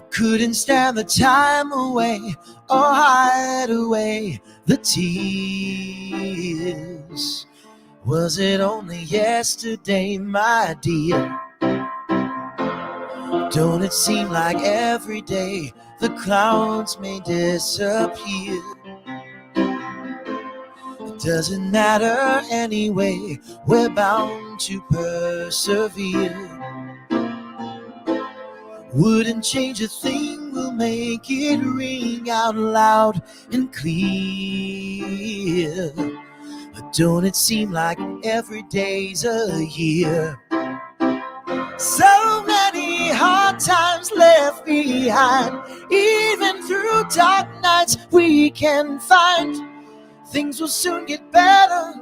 couldn't stand the time away or hide away the tears. Was it only yesterday, my dear? Don't it seem like every day the clouds may disappear? It doesn't matter anyway, we're bound to persevere. Wouldn't change a thing, we'll make it ring out loud and clear. But don't it seem like every day's a year? So many hard times left behind. Even through dark nights we can find things will soon get better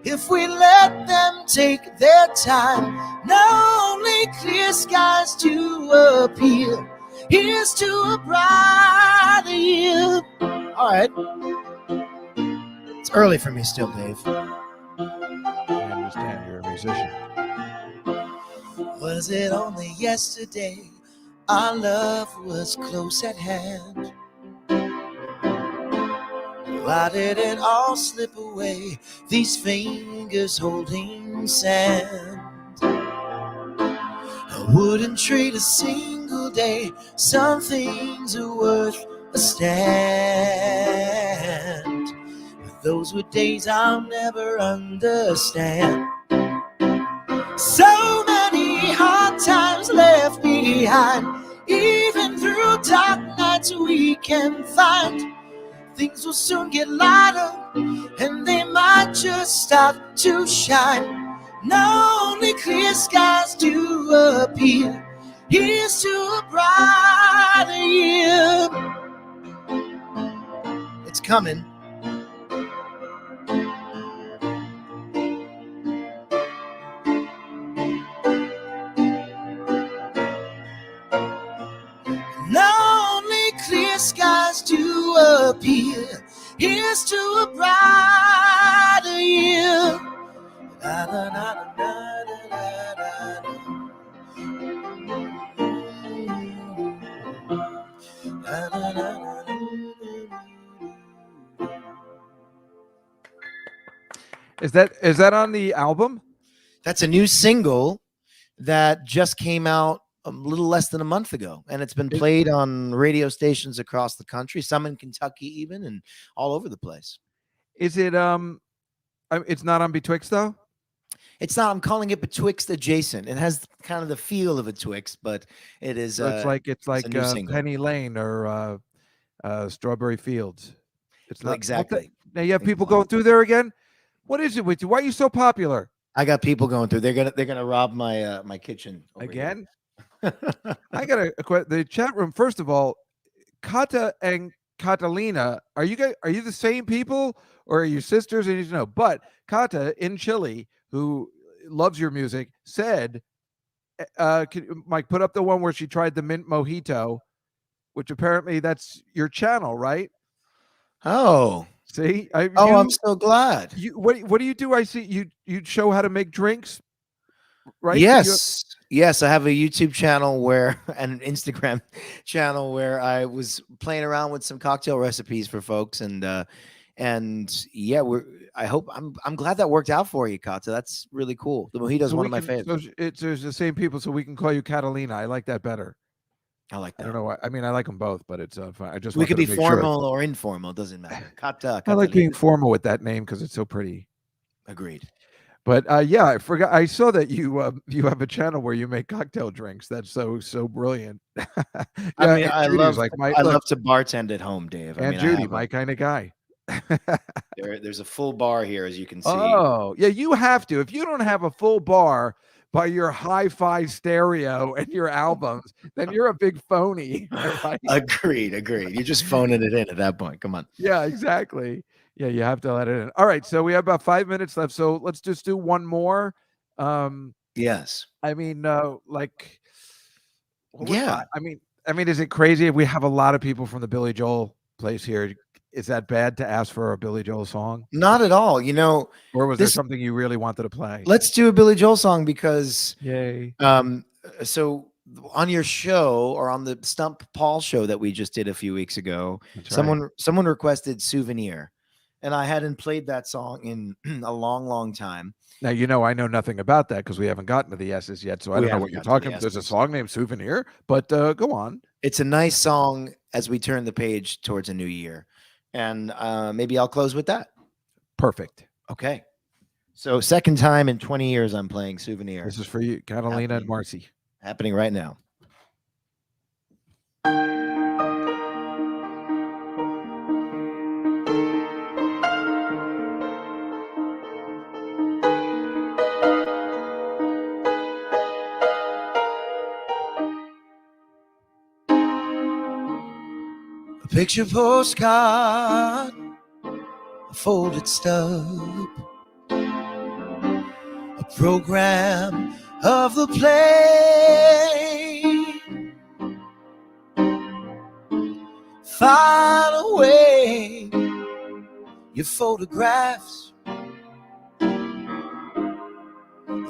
if we let them take their time. Not only clear skies to appear, here's to a brighter year. All right. It's early for me still, Dave. I understand you're a musician. Was it only yesterday our love was close at hand? Why did it all slip away, these fingers holding sand? I wouldn't trade a single day, some things are worth a stand. But those were days I'll never understand. So many hard times left behind. Even through dark nights we can find things will soon get lighter, and they might just start to shine. Not only clear skies to appear, here's to a brighter year. It's coming. Not only clear skies to appear, here's to a brighter year. Da, da, da, da, da, da, da, da. Is that on the album? That's a new single that just came out a little less than a month ago, and it's been played on radio stations across the country, some in Kentucky even, and all over the place. Is it it's not on Betwixt though? It's not. I'm calling it Betwixt adjacent. It has kind of the feel of a Twix, but it is. So it's like a new single. Penny Lane or Strawberry Fields. It's not Exactly. Now you have people going through there again. What is it with you? Why are you so popular? I got people going through. They're gonna rob my my kitchen over Again? here. I got the chat room. First of all, Kata and Catalina, are you the same people or are you sisters? I need to know. But Kata in Chile, who loves your music, said, Mike, put up the one where she tried the mint mojito, which apparently that's your channel, right? Oh, see, I'm so glad. What do you do? I see you show how to make drinks, right? Yes, I have a YouTube channel and an Instagram channel where I was playing around with some cocktail recipes for folks, and yeah, I'm glad that worked out for you, Kata. That's really cool. The mojito is one of my favorites. So it's the same people, so we can call you Catalina. I like that better. I like that. I don't know why. I mean, I like them both, but it's fine. We could be formal or informal. It doesn't matter. Kata. I like being formal with that name because it's so pretty. Agreed. But yeah, I forgot. I saw that you have a channel where you make cocktail drinks. That's so brilliant. Yeah, I mean, I love to bartend at home, Dave. And Judy, my kind of guy. There's a full bar here, as you can see. Oh, yeah, you have to. If you don't have a full bar by your hi-fi stereo and your albums, then you're a big phony. Right? Agreed. You're just phoning it in at that point. Come on. Yeah, exactly. Yeah, you have to let it in. All right, so we have about 5 minutes left. So let's just do one more. Yes. I mean, I mean, is it crazy if we have a lot of people from the Billy Joel place here? Is that bad to ask for a Billy Joel song? Not at all. Or was there something you really wanted to play? Let's do a Billy Joel song because Yay. So on your show or on the Stump Paul show that we just did a few weeks ago, That's right. someone requested Souvenir, and I hadn't played that song in a long time. Now, I know nothing about that because we haven't gotten to the S's yet, so I We don't know haven't what you're gotten to talking the about. There's a S's. song named Souvenir, but go on. It's a nice song as we turn the page towards a new year, and maybe I'll close with that. Perfect. Okay. So second time in 20 years I'm playing Souvenir. This is for you, Catalina and Marcy. Happening right now. A picture postcard, a folded stub, a program of the play. File away your photographs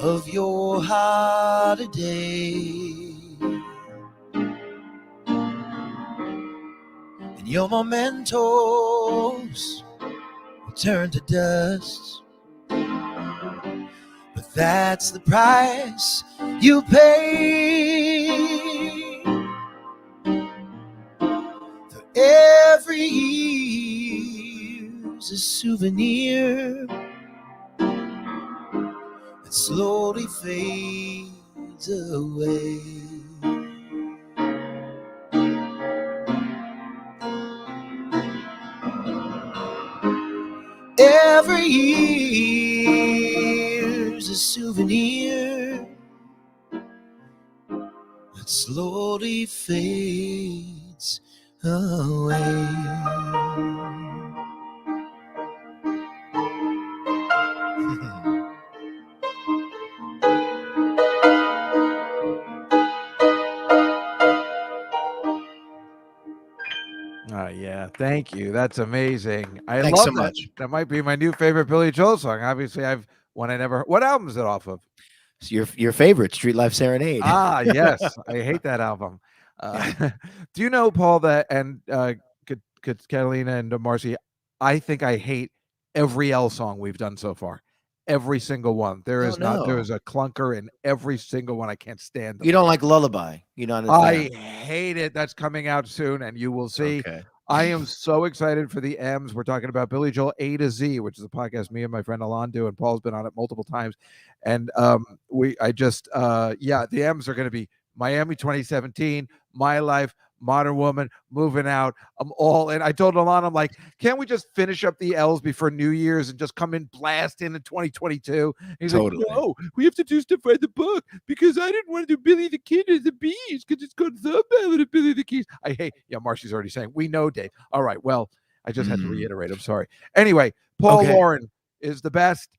of your holiday. And your mementos will turn to dust. But that's the price you pay for every year's a souvenir that slowly fades away. Every year's a souvenir that slowly fades away. Yeah, thank you. That's amazing. I Thanks love so that. much. That might be my new favorite Billy Joel song. Obviously, what album is it off of? It's your favorite, Street Life Serenade. Ah, yes. I hate that album. Do you know, Paul, that, and Catalina and Marcy, I think I hate every L song we've done so far. Every single one. There is a clunker in every single one. I can't stand them. You don't like Lullaby. You don't. I hate it. That's coming out soon, and you will see. Okay. I am so excited for the M's. We're talking about Billy Joel A to Z, which is a podcast me and my friend Alon do, and Paul's been on it multiple times. And the M's are going to be Miami 2017, My Life, Modern Woman, Moving Out. I'm all in. I told Alon, I'm like, can't we just finish up the L's before New Year's and just come in blast in 2022? And he's Totally. like, no, we have to do stuff by the book because I didn't want to do Billy the Kid and the Bees because it's called The Ballad of Billy the Keys. I hate. Yeah, Marcy's already saying we know, Dave. All right, well, I just had to reiterate. I'm sorry. Anyway, Paul Loren is the best.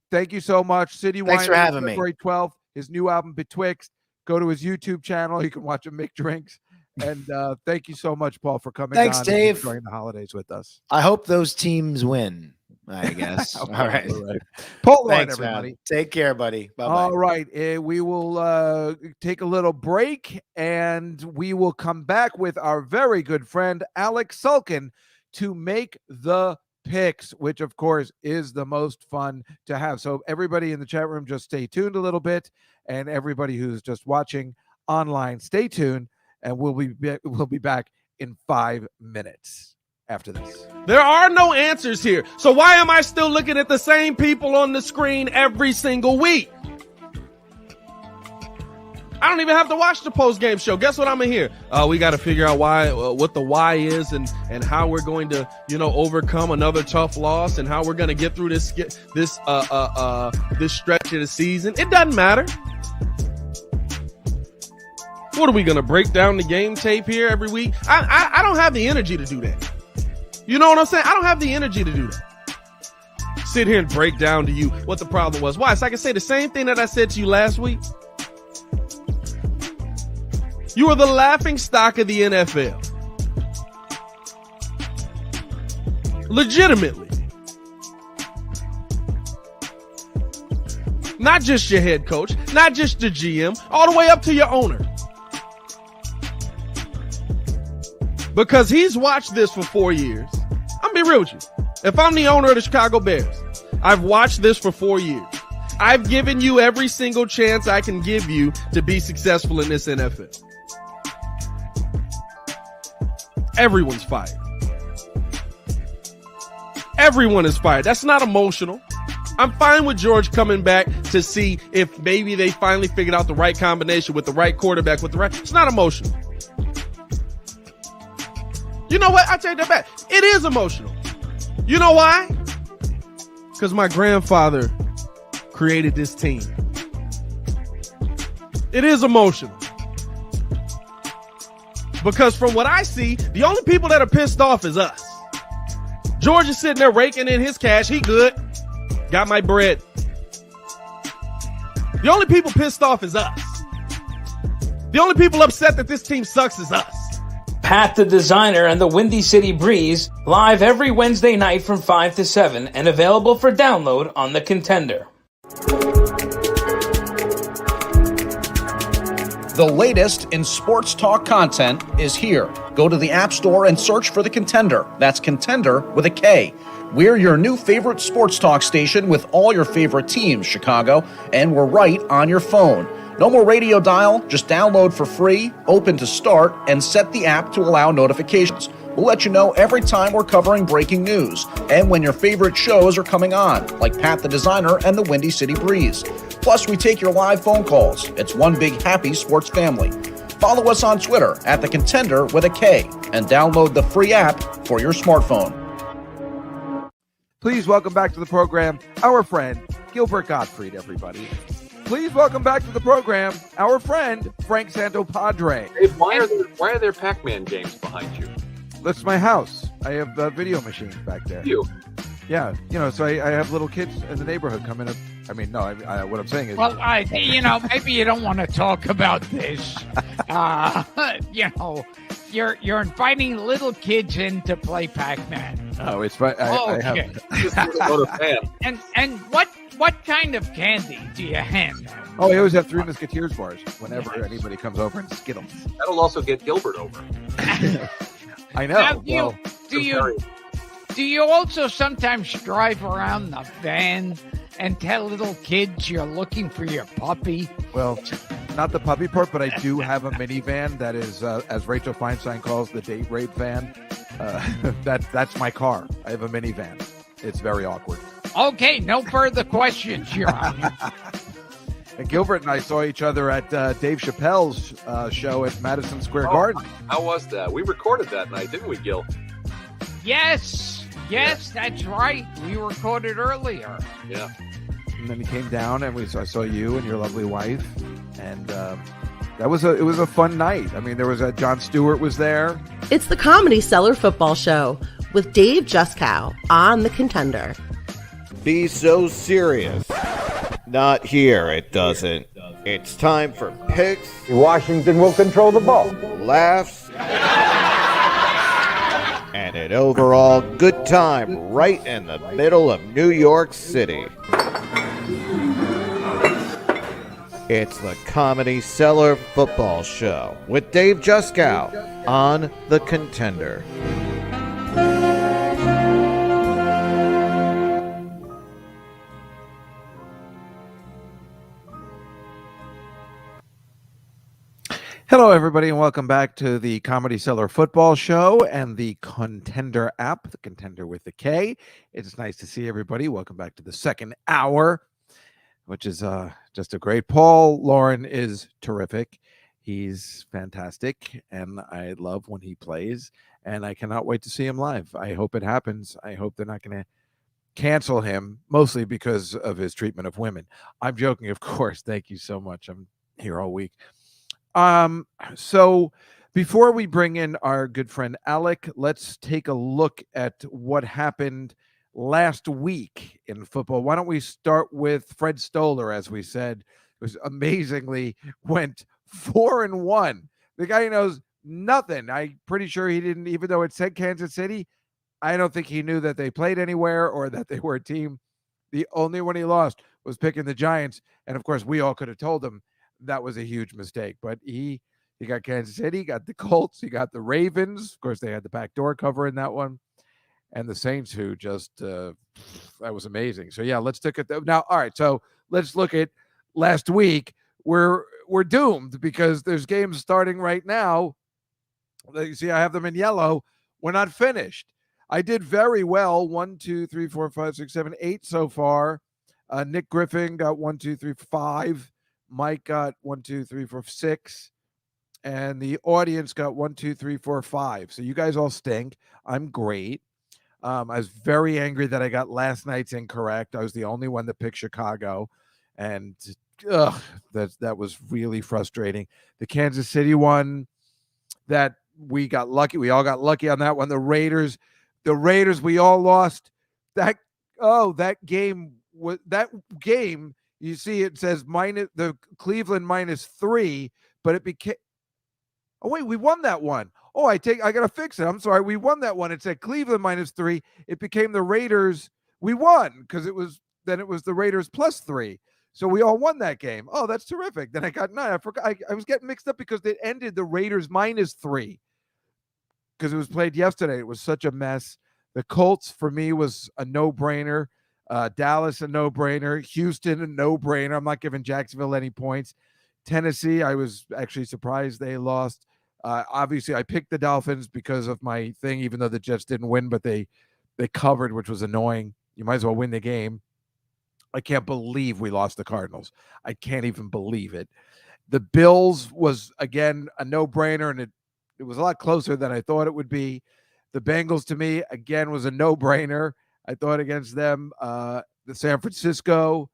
Thank you so much. City Thanks Wine, for having me. February 12th. His new album Betwixt. Go to his YouTube channel. You can watch him make drinks. And thank you so much, Paul, for coming. Thanks, on Dave. And enjoying the holidays with us. I hope those teams win. I guess. Okay, All right. Paul Loren, Thanks, everybody. man. Take care, buddy. Bye-bye. All right. We will take a little break, and we will come back with our very good friend, Alec Sulkin, to make the picks, which, of course, is the most fun to have. So everybody in the chat room, just stay tuned a little bit. And everybody who's just watching online, stay tuned. And we'll be back in 5 minutes after this. There are no answers here. So why am I still looking at the same people on the screen every single week? I don't even have to watch the post-game show. Guess what I'm in here? We got to figure out what the why is and how we're going to, overcome another tough loss and how we're going to get through this stretch of the season. It doesn't matter. What are we going to break down the game tape here every week? I don't have the energy to do that. You know what I'm saying? I don't have the energy to do that. Sit here and break down to you what the problem was. Why? So I can say the same thing that I said to you last week. You are the laughing stock of the NFL. Legitimately. Not just your head coach, not just the GM, all the way up to your owner. Because he's watched this for 4 years. I'm gonna be real with you. If I'm the owner of the Chicago Bears, I've watched this for 4 years. I've given you every single chance I can give you to be successful in this NFL. Everyone's fired. Everyone is fired. That's not emotional. I'm fine with George coming back to see if maybe they finally figured out the right combination with the right quarterback, it's not emotional. You know what? I take that back. It is emotional. You know why? Because my grandfather created this team. It is emotional. Because from what I see, the only people that are pissed off is us. George is sitting there raking in his cash. He good. Got my bread. The only people pissed off is us. The only people upset that this team sucks is us. Pat the Designer and the Windy City Breeze, live every Wednesday night from 5 to 7 and available for download on The Contender. The latest in sports talk content is here. Go to the App Store and search for The Contender. That's Contender with a K. We're your new favorite sports talk station with all your favorite teams, Chicago, and we're right on your phone. No more radio dial, just download for free, open to start, and set the app to allow notifications. We'll let you know every time we're covering breaking news and when your favorite shows are coming on, like Pat the Designer and the Windy City Breeze. Plus, we take your live phone calls. It's one big happy sports family. Follow us on Twitter at The Contender with a K and download the free app for your smartphone. Please welcome back to the program our friend Gilbert Gottfried, everybody. Please welcome back to the program our friend Frank Santopadre. Hey, why are there Pac-Man games behind you? That's my house. I have video machines back there. You? Yeah, so I have little kids in the neighborhood coming up. I mean, no, what I'm saying is... Well, maybe you don't want to talk about this. You're inviting little kids in to play Pac-Man. Oh, it's fine. I have... And what kind of candy do you hand them? Oh, I always have 3 Musketeers bars whenever anybody comes over and Skittles. That'll also get Gilbert over. I know. Now, do you also sometimes drive around the van and tell little kids you're looking for your puppy? Well, not the puppy part, but I do have a minivan that is, as Rachel Feinstein calls, the date rape van. That's my car. I have a minivan. It's very awkward. Okay, no further questions, Your Honor. And Gilbert and I saw each other at Dave Chappelle's show at Madison Square Garden. How was that? We recorded that night, didn't we, Gil? Yes, that's right. We recorded earlier. Yeah. And then he came down, and I saw you and your lovely wife, and it was a fun night. I mean, there was Jon Stewart was there. It's the Comedy Cellar Football Show with Dave Juskow on The Contender. Be so serious. Not here, it doesn't. It's time for picks. Washington will control the ball. Laughs. And an overall good time right in the middle of New York City. It's the Comedy Cellar Football Show with Dave Juskow on The Contender. Hello, everybody, and welcome back to the Comedy Cellar Football Show and the Contender app, the Contender with the K. It's nice to see everybody. Welcome back to the second hour, which is just a great. Paul Loren is terrific. He's fantastic, and I love when he plays, and I cannot wait to see him live. I hope it happens. I hope they're not going to cancel him, mostly because of his treatment of women. I'm joking, of course. Thank you so much. I'm here all week. So before we bring in our good friend Alec, let's take a look at what happened last week in football. Why don't we start with Fred Stoller? As we said, it was amazingly went 4-1. The guy knows nothing. I'm pretty sure he didn't, even though it said Kansas City, I don't think he knew that they played anywhere or that they were a team. The only one he lost was picking the Giants. And of course, we all could have told him that was a huge mistake. But he got Kansas City, he got the Colts, he got the Ravens. Of course, they had the backdoor cover in that one. And the Saints, who just, that was amazing. So, yeah, let's look at that. Now, all right, so let's look at last week. We're doomed because there's games starting right now. You see, I have them in yellow. We're not finished. I did very well. 1, 2, 3, 4, 5, 6, 7, 8 so far. Nick Griffin got 1, 2, 3, 5. Mike got 1, 2, 3, 4, 6. And the audience got 1, 2, 3, 4, 5. So you guys all stink. I'm great. I was very angry that I got last night's incorrect. I was the only one that picked Chicago. And that was really frustrating. The Kansas City one, that we got lucky. We all got lucky on that one. The Raiders, we all lost. That game, you see it says the Cleveland -3, but it became, oh wait, we won that one. Oh, I gotta fix it. I'm sorry. We won that one. It said Cleveland -3. It became the Raiders. We won because it was the Raiders +3. So we all won that game. Oh, that's terrific. Then I got 9. I forgot. I was getting mixed up because it ended the Raiders -3 because it was played yesterday. It was such a mess. The Colts for me was a no-brainer. Dallas a no-brainer. Houston a no-brainer. I'm not giving Jacksonville any points. Tennessee, I was actually surprised they lost. Obviously, I picked the Dolphins because of my thing, even though the Jets didn't win, but they covered, which was annoying. You might as well win the game. I can't believe we lost the Cardinals. I can't even believe it. The Bills was, again, a no-brainer, and it was a lot closer than I thought it would be. The Bengals, to me, again, was a no-brainer. I thought against them. The San Francisco,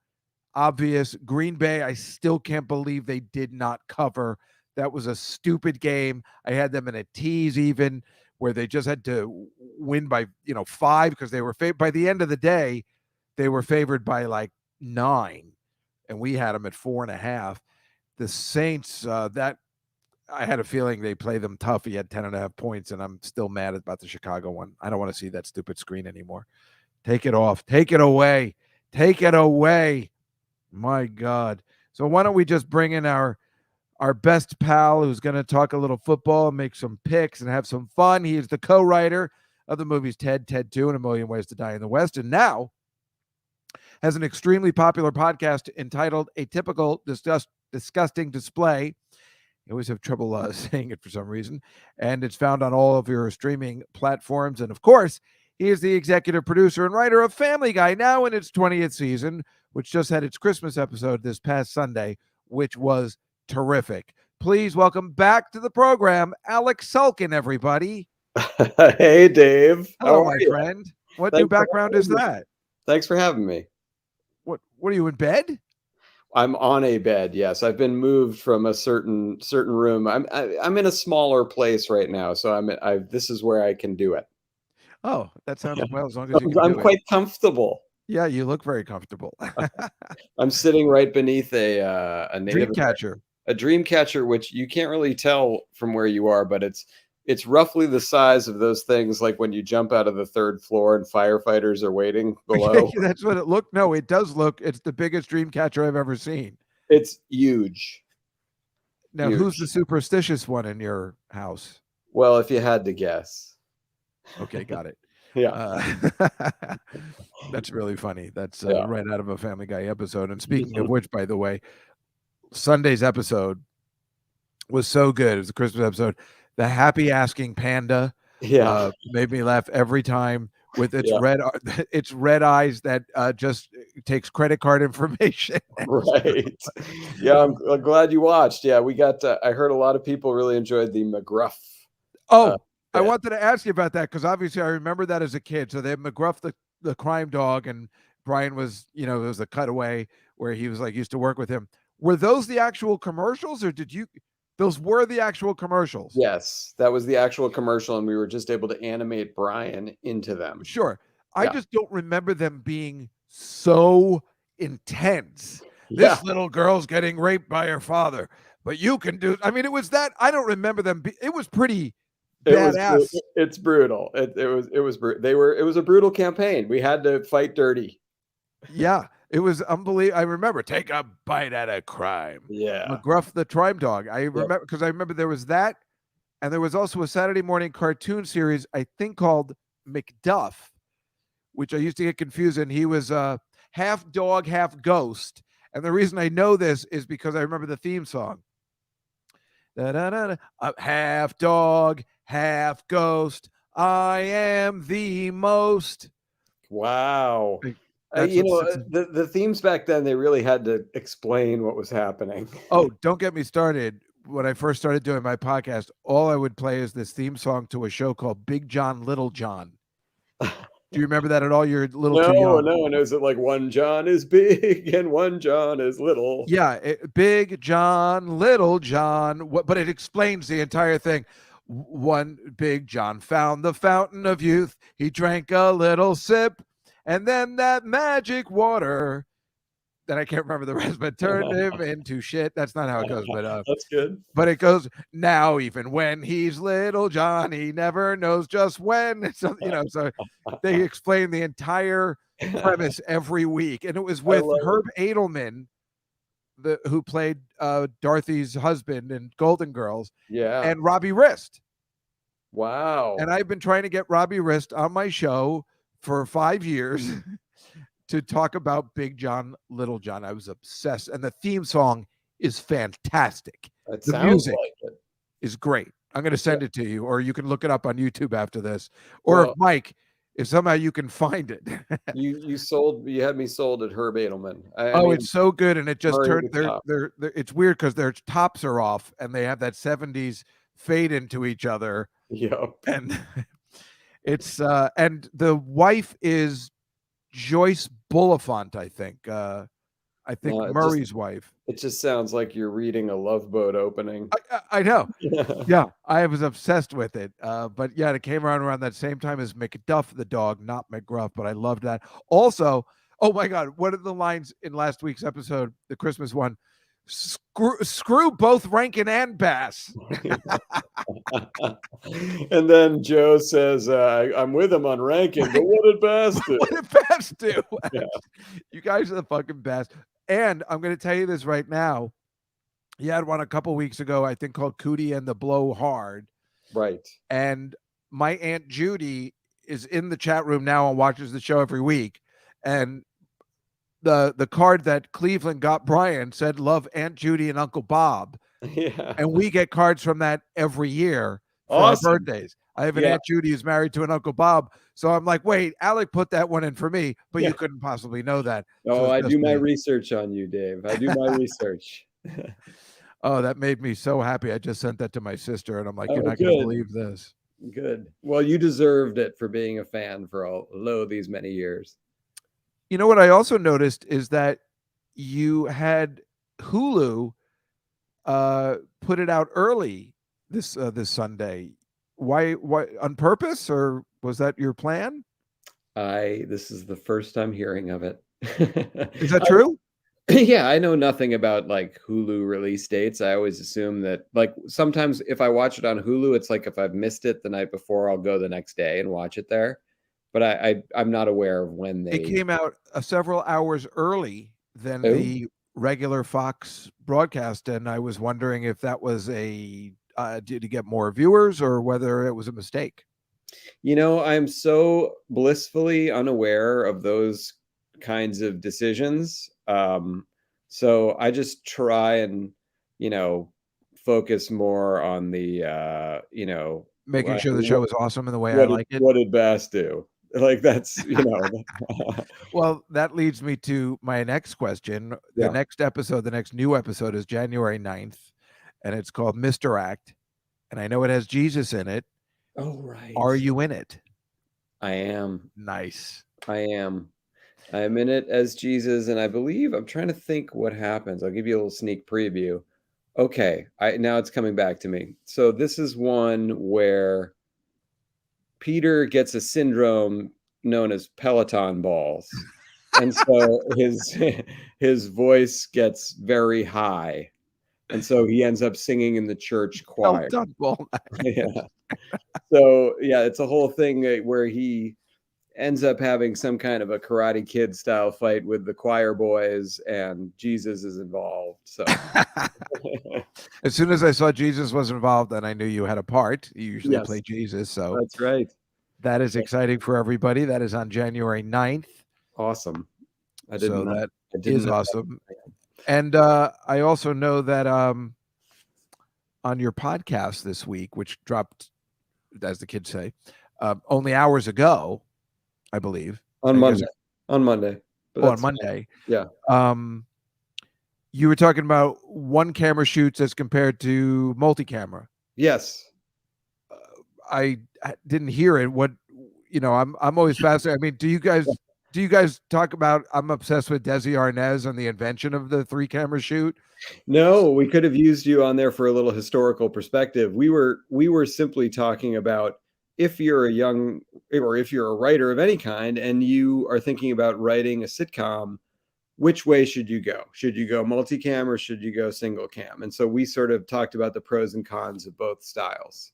obvious. Green Bay, I still can't believe they did not cover. That was a stupid game. I had them in a tease even where they just had to win by 5 because they were by the end of the day, they were favored by like 9, and we had them at 4.5. The Saints, that I had a feeling they play them tough. He had 10.5 points, and I'm still mad about the Chicago one. I don't want to see that stupid screen anymore. Take it off. Take it away. Take it away. My God. So why don't we just bring in our best pal who's going to talk a little football, make some picks, and have some fun. He is the co-writer of the movies Ted 2, and A Million Ways to Die in the West, and now has an extremely popular podcast entitled A Typical Disgusting Display. I always have trouble saying it for some reason, and it's found on all of your streaming platforms. And, of course, he is the executive producer and writer of Family Guy, now in its 20th season, which just had its Christmas episode this past Sunday, which was terrific. Please welcome back to the program, Alec Sulkin, everybody. Hey, Dave. Hello, my friend. What new background is that? Thanks for having me. What are you in bed? I'm on a bed. Yes, I've been moved from a certain room. I'm in a smaller place right now, so this is where I can do it. Oh, that sounds well. As long as you can I'm quite comfortable. Yeah, you look very comfortable. I'm sitting right beneath a native Dreamcatcher. A Dreamcatcher, which you can't really tell from where you are, but it's roughly the size of those things like when you jump out of the 3rd floor and firefighters are waiting below. That's what it looked. No, it does look. It's the biggest Dreamcatcher I've ever seen. It's huge. Now, who's the superstitious one in your house? Well, if you had to guess. Okay, got it. Yeah. That's really funny. That's right out of a Family Guy episode. And speaking of which, by the way, Sunday's episode was so good. It was a Christmas episode. The happy asking panda made me laugh every time with its red eyes that just takes credit card information. Right. Yeah, I'm glad you watched. Yeah, we got I heard a lot of people really enjoyed the McGruff. I wanted to ask you about that because obviously I remember that as a kid. So they had McGruff, the crime dog, and Brian was, it was a cutaway where he was used to work with him. Were those the actual commercials, or those were the actual commercials? Yes, that was the actual commercial, and we were just able to animate Brian into them. Sure. I just don't remember them being so intense. This little girl's getting raped by her father. but you can do. I mean, it was that. I don't remember them. It was pretty It was badass. it's brutal. It was it was a brutal campaign. We had to fight dirty. Yeah, it was unbelievable. I remember take a bite at a crime. Yeah. McGruff the Crime Dog. I remember because I remember there was that, and there was also a Saturday morning cartoon series I think called McDuff, which I used to get confused. And he was half dog, half ghost. And the reason I know this is because I remember the theme song. Da-da-da-da. Half dog, half ghost. I am the most. Wow. That's You know, what's- the themes back then, they really had to explain what was happening. Oh, don't get me started. When I first started doing my podcast, all I would play is this theme song to a show called Big John, Little John. Do you remember that at all? You're a little too young. No. And is it like one John is big and one John is little? Yeah, Big John, Little John. But it explains the entire thing. One Big John found the fountain of youth. He drank a little sip, and then that magic water. Then I can't remember the rest, but turned him into shit. That's not how it goes, but that's good. But it goes now. Even when he's Little John, he never knows just when. So so they explain the entire premise every week, and it was with Herb Edelman, who played Dorothy's husband in Golden Girls, and Robbie Rist. Wow. And I've been trying to get Robbie Rist on my show for 5 years to talk about Big John, Little John. I was obsessed. And the theme song is fantastic. It The sounds music like it. is great. I'm going to send it to you, or you can look it up on YouTube after this. Or Well- Mike, if somehow you can find it. You had me sold at Herb Edelman. It's so good. And it just Murray turned the Top. they're it's weird because their tops are off and they have that 70s fade into each other. Yep. And it's and the wife is Joyce Bulifant, I think. I think No, Murray's wife. It just sounds like you're reading a Love Boat opening. I know. Yeah, I was obsessed with it. But yeah, it came around that same time as McDuff the dog, not McGruff. But I loved that. Also, oh my God, one of the lines in last week's episode, the Christmas one, screw both Rankin and Bass. And then Joe says, I'm with him on Rankin, but what did Bass do? What did Bass do? Yeah. You guys are the fucking best. And I'm going to tell you this right now. He had one a couple weeks ago, I think, called Cootie and the Blow Hard. Right. And my Aunt Judy is in the chat room now and watches the show every week. And the card that Cleveland got Brian said, "Love Aunt Judy and Uncle Bob." Yeah. And we get cards from that every year for Awesome. our birthdays. I have an Aunt Judy who's married to an Uncle Bob. So I'm like, wait, Alec put that one in for me, but you couldn't possibly know that. Oh, So I it's do just my me. research on you, Dave. I do my research. Oh, that made me so happy. I just sent that to my sister, and I'm like, you're Oh, not going to good. believe this. Good. Well, you deserved it for being a fan for these many years. You know what I also noticed is that you had Hulu put it out early this Sunday. Why on purpose, or was that your plan? This is the first I'm hearing of it. Is that true? Yeah, I know nothing about like Hulu release dates. I always assume that like sometimes if I watch it on Hulu, it's like if I've missed it the night before, I'll go the next day and watch it there. But I'm not aware of when It came out several hours early than the regular Fox broadcast, and I was wondering if that was did you get more viewers or whether it was a mistake. You know, I'm so blissfully unaware of those kinds of decisions. So I just try and, focus more on the, Making sure the show is awesome in the way I what like it. What did Bass do? Like that's, Well, that leads me to my next question. Yeah. The next new episode is January 9th, and it's called Misdirect. And I know it has Jesus in it. Oh, right. Are you in it? I am. Nice. I am in it as Jesus, and I believe I'm trying to think what happens. I'll give you a little sneak preview. Okay, now it's coming back to me. So this is one where Peter gets a syndrome known as Peloton balls, and so his voice gets very high, And so he ends up singing in the church choir. Well done, Bull. Yeah. So yeah, it's a whole thing where he ends up having some kind of a Karate Kid style fight with the choir boys, and Jesus is involved. So as soon as I saw Jesus was involved, then I knew you had a part. You usually Yes. play Jesus. So that's right. that is exciting for everybody. That is on January 9th. Awesome. So that is awesome. And I also know that on your podcast this week, which dropped, as the kids say, only hours ago, I believe. On Monday. On Monday. On Monday. Yeah. You were talking about one camera shoots as compared to multi-camera. Yes. I didn't hear it. What, I'm always fascinated. I mean, do you guys talk about, I'm obsessed with Desi Arnaz and the invention of the 3-camera shoot? No, we could have used you on there for a little historical perspective. We were simply talking about if you're a writer of any kind and you are thinking about writing a sitcom, which way should you go? Should you go multicam or should you go single cam? And so we sort of talked about the pros and cons of both styles.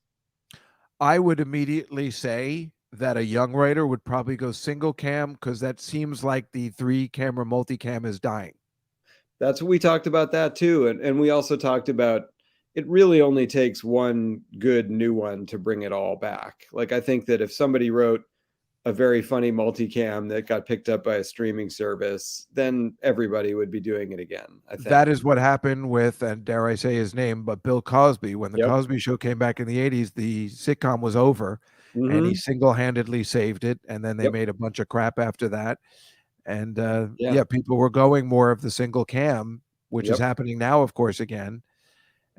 I would immediately say that a young writer would probably go single cam because that seems like the 3-camera multicam is dying. That's what we talked about that too. And we also talked about it really only takes one good new one to bring it all back. Like, I think that if somebody wrote a very funny multicam that got picked up by a streaming service, then everybody would be doing it again. I think that is what happened with, and dare I say his name, but Bill Cosby. When the Cosby Show came back in the 80s, the sitcom was over and he single-handedly saved it. And then they made a bunch of crap after that. And people were going more of the single cam, which is happening now, of course, again.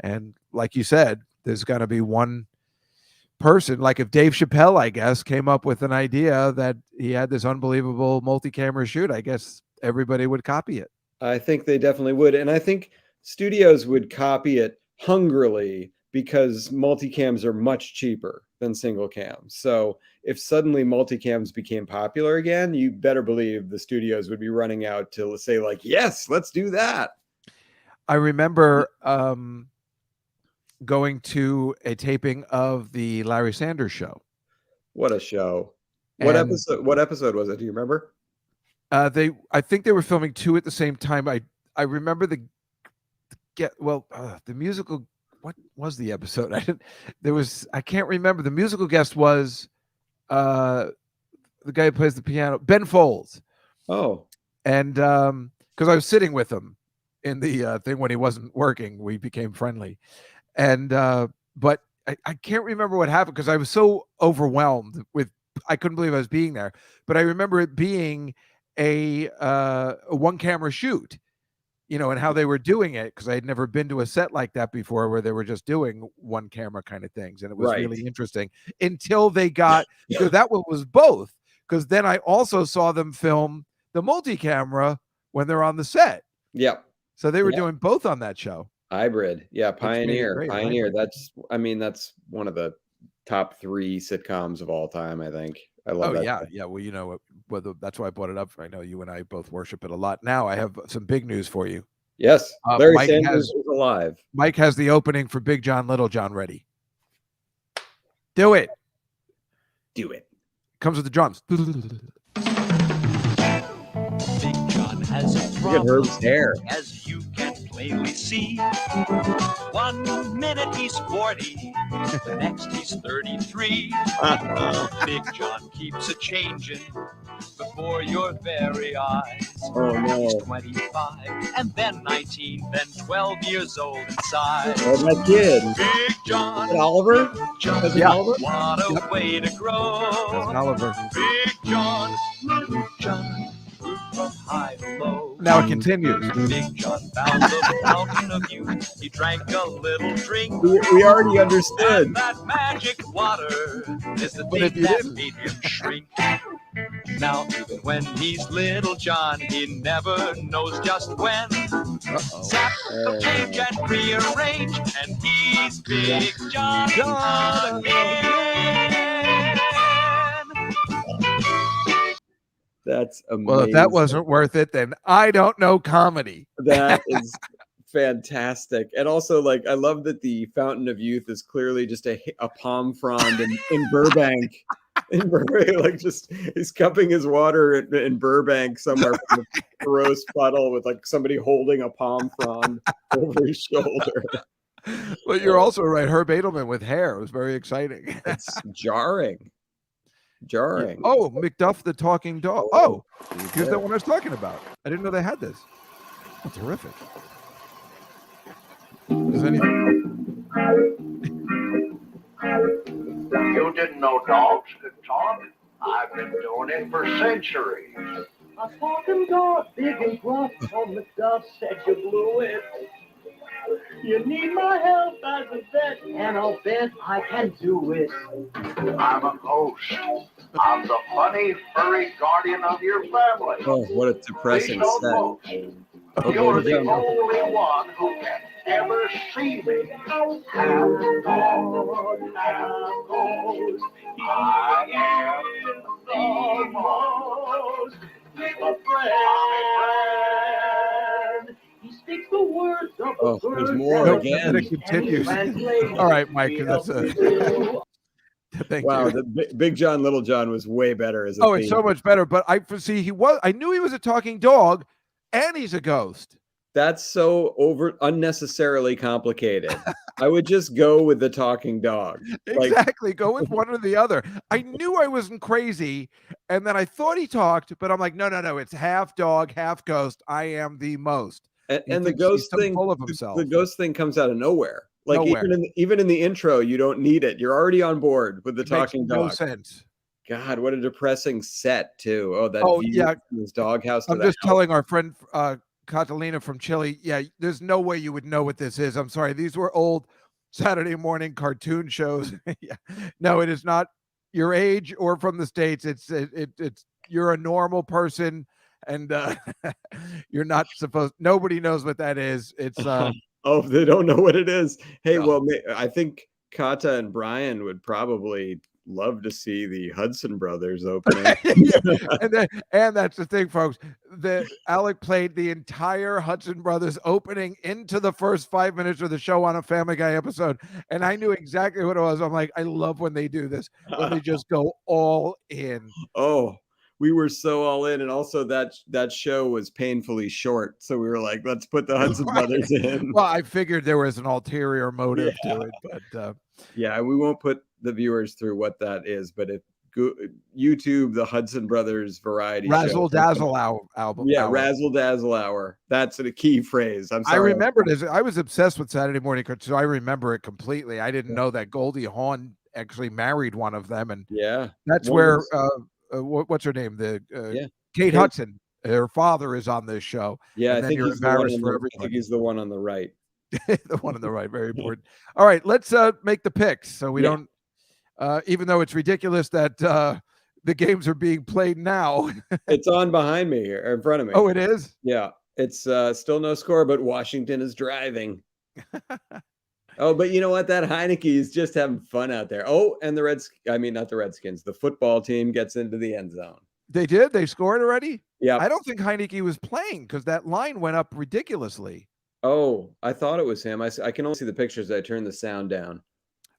And like you said, there's got to be one person, like if Dave Chappelle, I guess, came up with an idea that he had this unbelievable multi-camera shoot, I guess everybody would copy it. I think they definitely would. And I think studios would copy it hungrily because multicams are much cheaper than single cams. So if suddenly multicams became popular again, you better believe the studios would be running out to say, like, yes, let's do that. I remember going to a taping of the Larry Sanders Show. What a show. What episode was it? Do you remember? I think they were filming 2 at the same time. I remember the musical. What was the episode? I can't remember. The musical guest was the guy who plays the piano, Ben Folds. Oh. And because I was sitting with him in the thing when he wasn't working, we became friendly. And but I can't remember what happened because I was so overwhelmed with, I couldn't believe I was being there. But I remember it being a 1-camera shoot, and how they were doing it, because I had never been to a set like that before where they were just doing 1-camera kind of things. And it was really interesting until they got, because that one was both, because then I also saw them film the multi-camera when they're on the set. Yeah. So they were doing both on that show. Hybrid. Yeah. Pioneer. Hybrid. That's one of the top 3 sitcoms of all time, I think. I love that. Yeah. Well, that's why I brought it up. I know you and I both worship it a lot. Now I have some big news for you. Yes. Larry Sanders is alive. Mike has the opening for Big John, Little John ready. Do it. Comes with the drums. Big John has a Look at Herb's hair. As you can plainly see. 1 minute he's 40, the next he's 33. Big John keeps a changing before your very eyes. Oh no. He's 25, and then 19, then 12 years old inside. Oh, my kid. Big John. Oliver? Cousin Oliver? What a way to grow. Cousin Oliver. Big John, Little John, grew from high to low. Now it continues. Big John found the fountain of youth. He drank a little drink. We already understood. And that magic water is the thing that made him shrink. Now, even when he's Little John, he never knows just when. Zap, change and rearrange, and he's Big John again. That's amazing. Well, if that wasn't worth it, then I don't know comedy. That is fantastic. And also, like, I love that the Fountain of Youth is clearly just a palm frond in Burbank. In Burbank, like, just he's cupping his water in Burbank somewhere from a gross puddle with like somebody holding a palm frond over his shoulder. Well, you're also right. Herb Edelman with hair. It was very exciting. It's jarring. Oh, McDuff the talking dog. Oh, here's that one I was talking about. I didn't know they had this. Oh, terrific. Does anything? You didn't know dogs could talk? I've been doing it for centuries. A talking dog, big and gruff, on the duff said you blew it. You need my help as a vet, and I'll bet I can do it. I'm a ghost. I'm the funny, furry guardian of your family. Oh, what a depressing Please don't set. vote. You're the only one who can ever see me. Half dog, half ghost. I am the most little friend. He speaks the words of the there's bird more that again. It continues. All right, Mike. That's a. Thank Wow, you. the Big John, Little John was way better as a Oh, it's theme. so much better. But I knew he was a talking dog, and he's a ghost. That's so unnecessarily complicated. I would just go with the talking dog. Like, Exactly. Go with one or the other. I knew I wasn't crazy, and then I thought he talked, but I'm like, no. It's half dog, half ghost. I am the most. and He the thinks he's ghost so thing, full of himself. the ghost thing comes out of nowhere. Like Nowhere. even in the intro, you don't need it. You're already on board with the It makes talking no dog. sense. God, what a depressing set too. Oh, that Oh, view yeah. from his doghouse to I'm the just house. telling our friend Catalina from Chile. Yeah, there's no way you would know what this is. I'm sorry. These were old Saturday morning cartoon shows. Yeah. No, it is not your age or from the States. It's you're a normal person, and you're not supposed. Nobody knows what that is. It's Oh, they don't know what it is. Hey, No. well, I think Kata and Brian would probably love to see the Hudson Brothers opening. and that's the thing, folks. Alec played the entire Hudson Brothers opening into the first 5 minutes of the show on a Family Guy episode, and I knew exactly what it was. I'm like, I love when they do this, when they just go all in. Oh, we were so all in, and also that show was painfully short, so we were like, let's put the Hudson Brothers in. Well, I figured there was an ulterior motive to it, but Yeah, we won't put the viewers through what that is, but if YouTube the Hudson Brothers variety Razzle show, Dazzle album. yeah, hour. Razzle Dazzle Hour. That's a key phrase. I'm I sorry. remembered it. I was obsessed with Saturday morning cartoons, so I remember it completely. I didn't know that Goldie Hawn actually married one of them, and Yeah, that's one where was- what's her name? Yeah. Kate Kate. Hudson. Her father is on this show. Yeah, and I then think you're he's the one embarrassed on for the, I everyone. think he's the one on the right. The one on the right, very important. All right, let's make the picks so we don't. Even though it's ridiculous that the games are being played now. It's on behind me here, or in front of me. Oh, it is? Yeah, it's still no score, but Washington is driving. Oh, but you know what? That Heineke is just having fun out there. Oh, and not the Redskins. The football team gets into the end zone. They did? They scored already? Yeah. I don't think Heineke was playing because that line went up ridiculously. Oh, I thought it was him. I can only see the pictures. I turned the sound down.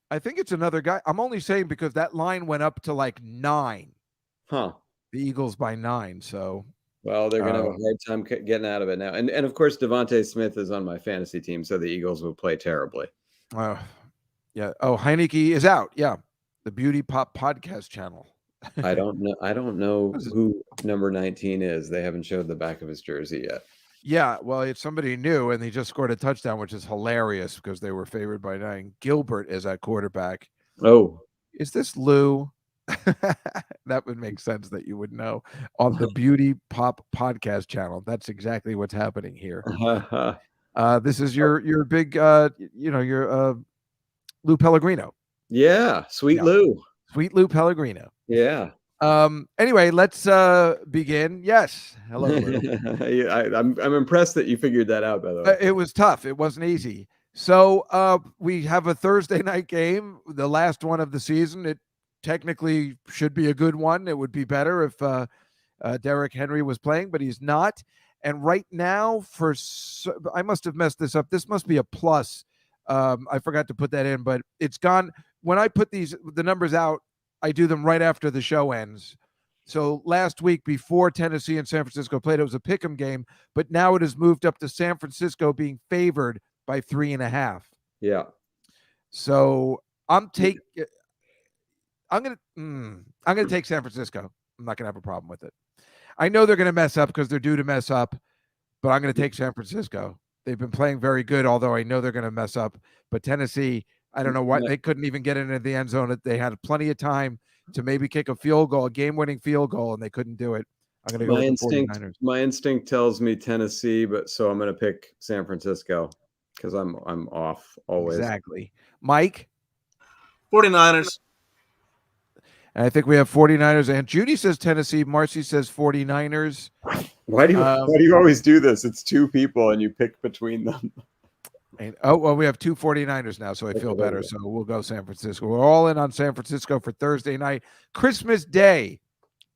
I think it's another guy. I'm only saying because that line went up to like 9. Huh. The Eagles by 9. So, well, they're going to have a hard time getting out of it now. And of course, Devontae Smith is on my fantasy team, so the Eagles will play terribly. Yeah. Oh, Heineke is out. Yeah. The Beauty Pop Podcast channel. I don't know who number 19 is. They haven't showed the back of his jersey yet. Yeah, well, it's somebody new, and he just scored a touchdown, which is hilarious because they were favored by 9. Gilbert is at quarterback. Oh, is this Lou? That would make sense that you would know on the Beauty Pop Podcast channel. That's exactly what's happening here. This is your big, your Lou Pellegrino. Yeah, Sweet Lou. Sweet Lou Pellegrino. Yeah. Anyway, let's begin. Yes. Hello. I'm impressed that you figured that out, by the way. It was tough. It wasn't easy. So we have a Thursday night game, the last one of the season. It technically should be a good one. It would be better if Derrick Henry was playing, but he's not. And right now, I must have messed this up. This must be a plus. I forgot to put that in, but it's gone. When I put the numbers out, I do them right after the show ends. So last week, before Tennessee and San Francisco played, it was a pick'em game, but now it has moved up to San Francisco being favored by 3.5. Yeah. So I'm going to take San Francisco. I'm not going to have a problem with it. I know they're going to mess up because they're due to mess up, but I'm going to take San Francisco. They've been playing very good, although I know they're going to mess up. But Tennessee, I don't know why they couldn't even get into the end zone. They had plenty of time to maybe kick a field goal, a game-winning field goal, and they couldn't do it. I'm going to go with the 49ers. My instinct tells me Tennessee, but so I'm going to pick San Francisco because I'm off always. Exactly. Mike? 49ers. And I think we have 49ers. And Judy says Tennessee. Marcy says 49ers. Why do you always do this? It's two people and you pick between them. We have two 49ers now, so I feel better. So we'll go San Francisco. We're all in on San Francisco for Thursday night. Christmas Day,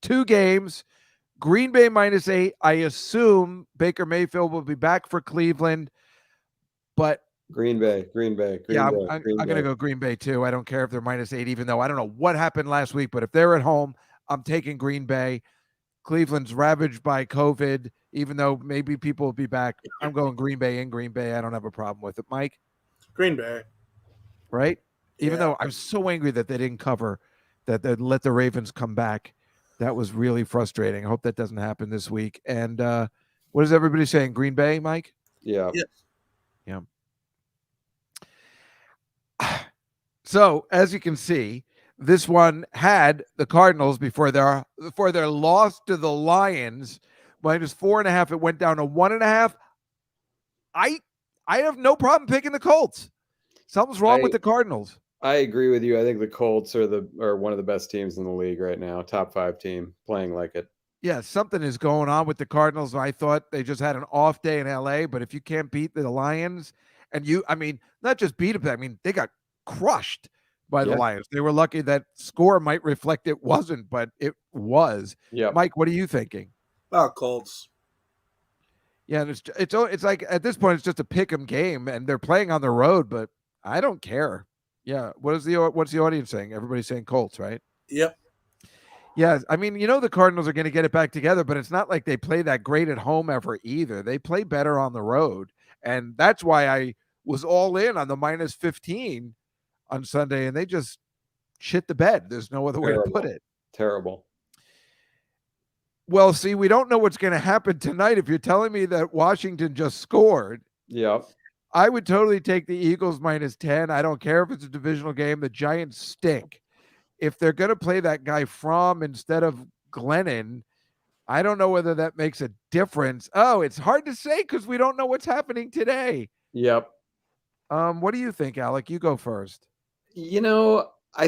2 games. Green Bay -8. I assume Baker Mayfield will be back for Cleveland, but Green Bay. I'm going to go Green Bay too. I don't care if they're -8, even though I don't know what happened last week, but if they're at home, I'm taking Green Bay. Cleveland's ravaged by COVID, even though maybe people will be back. I'm going Green Bay in Green Bay. I don't have a problem with it. Mike? Green Bay. Right? Even though I'm so angry that they didn't cover, that they let the Ravens come back. That was really frustrating. I hope that doesn't happen this week. And what is everybody saying? Green Bay, Mike? Yeah. Yeah. So, as you can see, this one had the Cardinals before their loss to the Lions -4.5. It went down to 1.5. I have no problem picking the Colts. Something's wrong with the Cardinals. I agree with you. I think the Colts are one of the best teams in the league right now. Top 5 team playing like it. Yeah, something is going on with the Cardinals. I thought they just had an off day in LA, but if you can't beat the Lions, and not just beat them, they got crushed by the Lions. They were lucky that score might reflect it wasn't, but it was. Yeah. Mike, what are you thinking? Colts. Yeah, and it's like at this point it's just a pick 'em game, and they're playing on the road, but I don't care. Yeah, what's the audience saying? Everybody's saying Colts, right? Yep. Yeah, the Cardinals are going to get it back together, but it's not like they play that great at home ever either. They play better on the road, and that's why I was all in on the -15 on Sunday, and they just shit the bed. There's no other way to put it. Terrible. Well, see, we don't know what's going to happen tonight. If you're telling me that Washington just scored, I would totally take the Eagles -10. I don't care if it's a divisional game. The Giants stink. If they're going to play that guy Fromm instead of Glennon, I don't know whether that makes a difference. Oh, it's hard to say because we don't know what's happening today. Yep. What do you think, Alec? You go first. I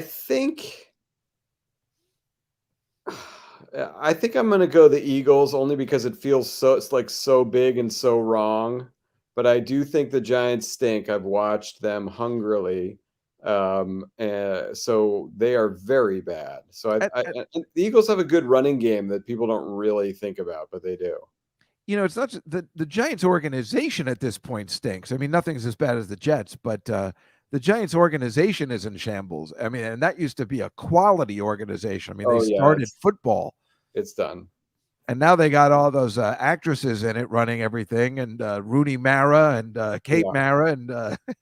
think I'm going to go the Eagles only because it feels so big and so wrong. But I do think the Giants stink. I've watched them hungrily. So they are very bad. So the Eagles have a good running game that people don't really think about, but they do. It's not just the Giants organization at this point stinks. Nothing's as bad as the Jets, but the Giants organization is in shambles. And that used to be a quality organization. They started football. It's done. And now they got all those actresses in it running everything, and Rooney Mara and Kate Mara, and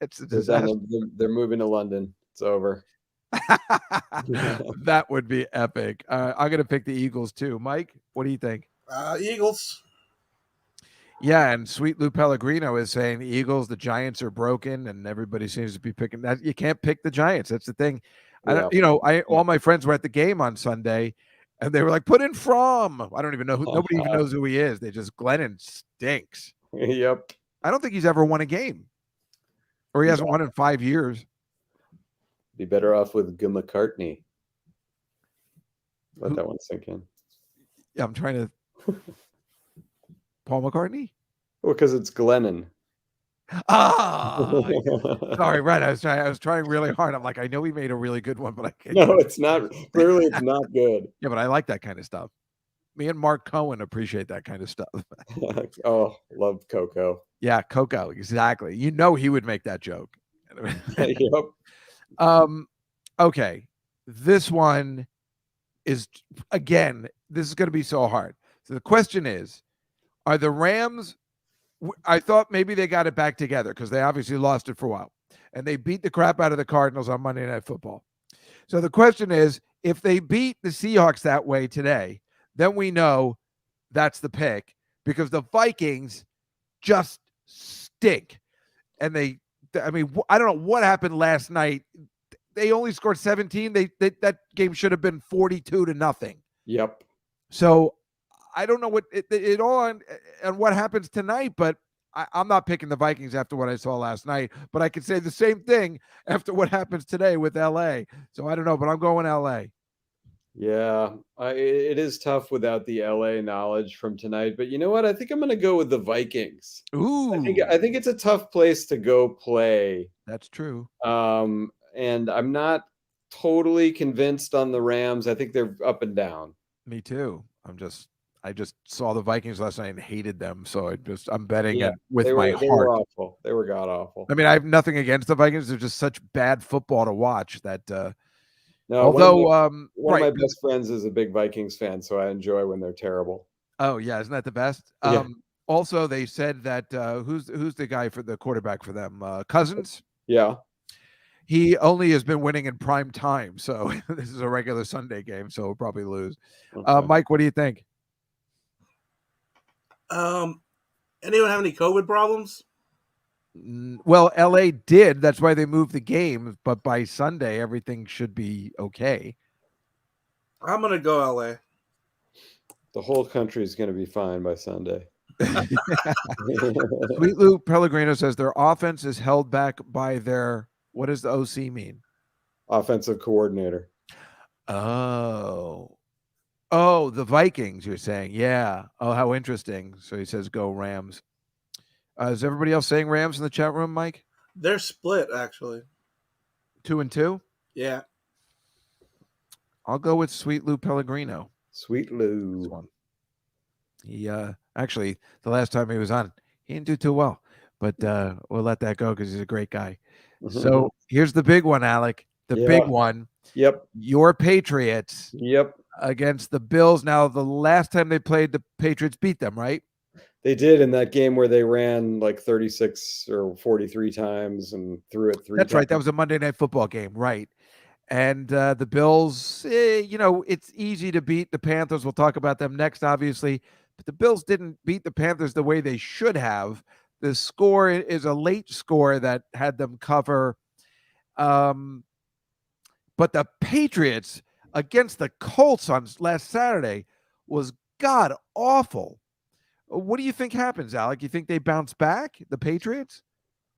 it's a disaster. They're moving to London. It's over. That would be epic. I'm going to pick the Eagles too. Mike, what do you think? Eagles. Yeah, and Sweet Lou Pellegrino is saying the Eagles, the Giants are broken, and everybody seems to be picking that. You can't pick the Giants. That's the thing. All my friends were at the game on Sunday, and they were like, "Put in Fromm." I don't even know who. Nobody even knows who he is. They just Glennon stinks. Yep. I don't think he's ever won a game, or he hasn't won in 5 years. Be better off with Gil McCartney. Let that one sink in. Yeah, I'm trying to. Paul McCartney? Well, because it's Glennon. Sorry, right. I was trying really hard. I'm like, I know he made a really good one, but I can't. No, it's not. Clearly, it's not good. Yeah, but I like that kind of stuff. Me and Mark Cohen appreciate that kind of stuff. Oh, love Coco. Yeah, Coco, exactly. You know he would make that joke. Yep. Okay. This one is, again, this is going to be so hard. So the question is, are the Rams, I thought maybe they got it back together because they obviously lost it for a while. And they beat the crap out of the Cardinals on Monday Night Football. So the question is, if they beat the Seahawks that way today, then we know that's the pick because the Vikings just stink. And I don't know what happened last night. They only scored 17. That game should have been 42-0. Yep. So I don't know what it all on what happens tonight, but I'm not picking the Vikings after what I saw last night. But I could say the same thing after what happens today with LA. So I don't know, but I'm going LA. Yeah, it is tough without the LA knowledge from tonight. But you know what? I think I'm going to go with the Vikings. Ooh, I think it's a tough place to go play. That's true. And I'm not totally convinced on the Rams. I think they're up and down. Me too. I just saw the Vikings last night and hated them. So I'm betting it with my heart. They were awful. They were god awful. I mean, I have nothing against the Vikings. They're just such bad football to watch that. No, although one of my best friends is a big Vikings fan, so I enjoy when they're terrible. Oh yeah, isn't that the best? Yeah. Also, they said that who's the guy for the quarterback for them? Cousins. Yeah. He only has been winning in prime time, so this is a regular Sunday game, so we'll probably lose. Okay. Mike, what do you think? Anyone have any COVID problems? Well, LA did. That's why they moved the game. But by Sunday, everything should be okay. I'm going to go LA. The whole country is going to be fine by Sunday. Sweet Lou Pellegrino says their offense is held back by their, what does the OC mean? Offensive coordinator. Oh, the Vikings, you're saying. Yeah. Oh, how interesting. So he says go Rams. Is everybody else saying Rams in the chat room, Mike? They're split, actually. 2-2? Yeah. I'll go with Sweet Lou Pellegrino. Sweet Lou. This one. He actually, the last time he was on, he didn't do too well. But we'll let that go because he's a great guy. So here's the big one, Alec. The big one. Yep. Your Patriots. Yep. Against the Bills. Now, the last time they played, the Patriots beat them, right? They did in that game where they ran like 36 or 43 times and threw it 3 That's times. right. That was a Monday Night Football game, right? And the Bills, it's easy to beat the Panthers. We'll talk about them next, obviously. But the Bills didn't beat the Panthers the way they should have. The score is a late score that had them cover. But the Patriots against the Colts on last Saturday was god awful. What do you think happens, Alec? You think they bounce back, the Patriots?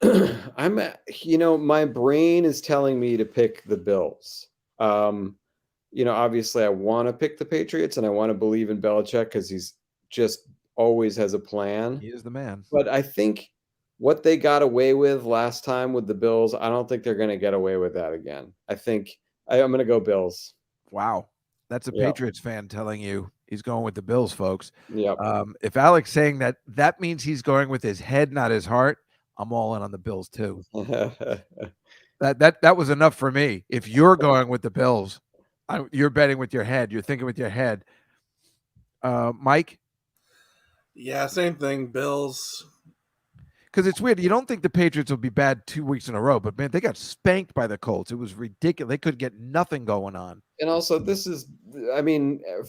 My brain is telling me to pick the Bills. Obviously I want to pick the Patriots and I want to believe in Belichick because he's just always has a plan. He is the man. But I think what they got away with last time with the Bills, I don't think they're going to get away with that again. I think I'm going to go Bills. Wow. That's a Patriots fan telling you he's going with the Bills, folks. Yeah. If Alec's saying that means he's going with his head, not his heart, I'm all in on the Bills too. That was enough for me. If you're going with the Bills, you're betting with your head. You're thinking with your head. Mike? Yeah, same thing. Bills. Because it's weird. You don't think the Patriots will be bad 2 weeks in a row, but man, they got spanked by the Colts. It was ridiculous. They could get nothing going on. And also,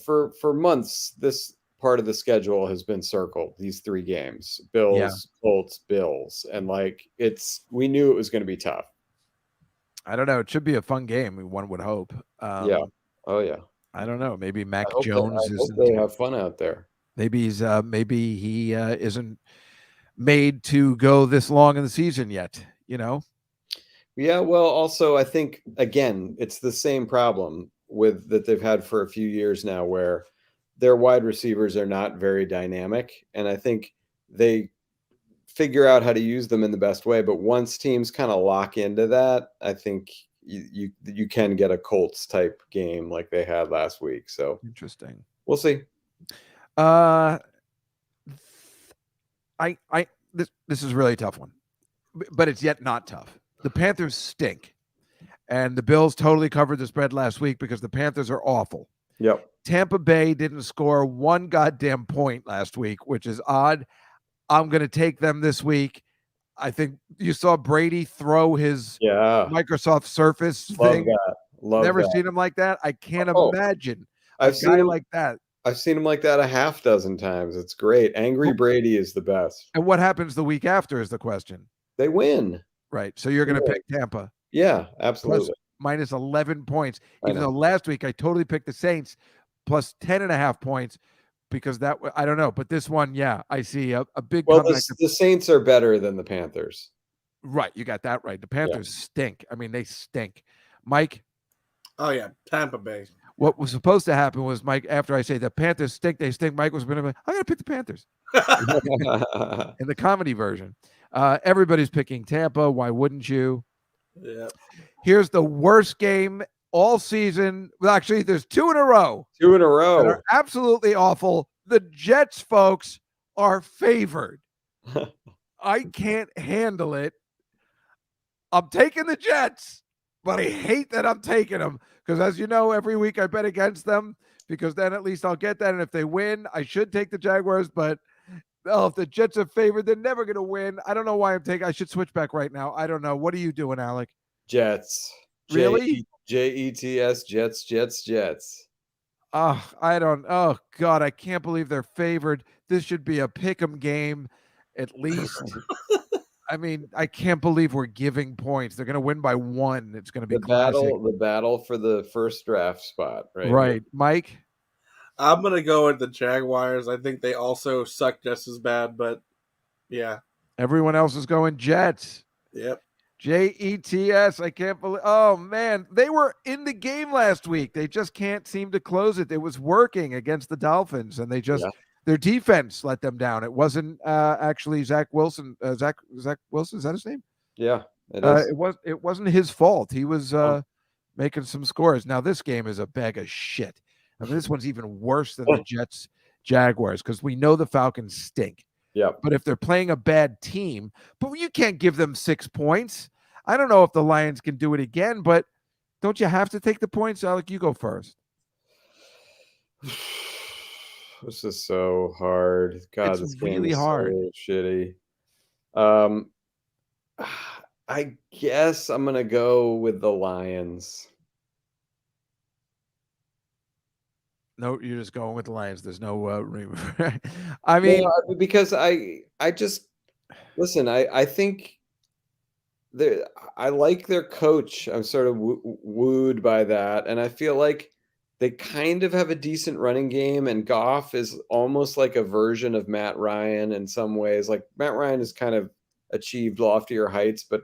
for months, this part of the schedule has been circled. These 3 games: Bills, Colts, Bills, and we knew it was going to be tough. I don't know. It should be a fun game. One would hope. Yeah. Oh yeah. I don't know. Maybe Mac Jones they have fun out there. Maybe he isn't made to go this long in the season yet, Yeah, well, also I think again it's the same problem that they've had for a few years now where their wide receivers are not very dynamic, and I think they figure out how to use them in the best way, but once teams kind of lock into that, I think you can get a Colts type game like they had last week. So interesting. We'll see. This is really a tough one, but it's yet not tough. The Panthers stink, and the Bills totally covered the spread last week because the Panthers are awful. Yep. Tampa Bay didn't score one goddamn point last week, which is odd. I'm going to take them this week. I think you saw Brady throw his Microsoft Surface thing. Never seen him like that. I can't imagine I've seen him like that. I've seen him like that a half dozen times. It's great. Angry Brady is the best. And what happens the week after is the question. They win. Right. So you're going to pick Tampa. Yeah, absolutely. Plus minus 11 points. Even though last week I totally picked the Saints plus 10.5 points because that, I don't know. But this one, I see a big comeback. The Saints are better than the Panthers. Right. You got that right. The Panthers stink. I mean, they stink. Mike? Oh, yeah. Tampa Bay. What was supposed to happen was, Mike, after I say the Panthers stink, they stink, Mike was going to be, I got to pick the Panthers. In the comedy version. Everybody's picking Tampa. Why wouldn't you? Yeah. Here's the worst game all season. Well, actually, there's 2 in a row. 2 in a row. That are absolutely awful. The Jets, folks, are favored. I can't handle it. I'm taking the Jets, but I hate that I'm taking them because, as you know, every week I bet against them because then at least I'll get that. And if they win, I should take the Jaguars, but if the Jets are favored, they're never going to win. I don't know why I'm taking. I should switch back right now. I don't know. What are you doing, Alec? Jets. Really? Jets. Jets. I don't. Oh God, I can't believe they're favored. This should be a pick'em game, at least. I mean, I can't believe we're giving points. They're going to win by 1. It's going to be the battle for the first draft spot, right? Right, Mike. I'm going to go with the Jaguars. I think they also suck just as bad, but yeah. Everyone else is going Jets. Yep. Jets. I can't believe. Oh man, they were in the game last week. They just can't seem to close it. It was working against the Dolphins, and they just their defense let them down. It wasn't actually Zach Wilson. Zach Wilson, is that his name? Yeah, it is. It wasn't his fault. He was making some scores. Now this game is a bag of shit. I mean, this one's even worse than the Jets Jaguars because we know the Falcons stink. Yeah. But if they're playing a bad team, but you can't give them 6 points. I don't know if the Lions can do it again, but don't you have to take the points? Alec, you go first. This is so hard. God, it's this really game is hard. So shitty. I guess I'm gonna go with the Lions. No, you're just going with the Lions. There's no I mean, because I just listen. I think I like their coach. I'm sort of wooed by that, and I feel like they kind of have a decent running game. And Goff is almost like a version of Matt Ryan in some ways. Like Matt Ryan has kind of achieved loftier heights, but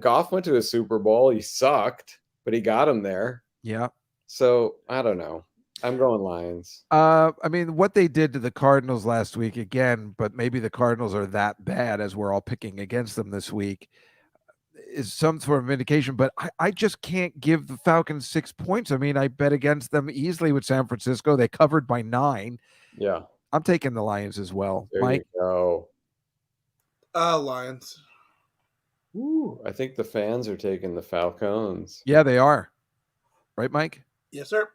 Goff went to a Super Bowl. He sucked, but he got him there. Yeah. So I don't know. I'm going Lions. I mean, what they did to the Cardinals last week again, but maybe the Cardinals are that bad as we're all picking against them this week, is some sort of indication. But I just can't give the Falcons 6 points. I mean, I bet against them easily with San Francisco. They covered by 9. Yeah. I'm taking the Lions as well. There Mike? you go. Lions. Ooh, I think the fans are taking the Falcons. Yeah, they are. Right, Mike? Yes, sir.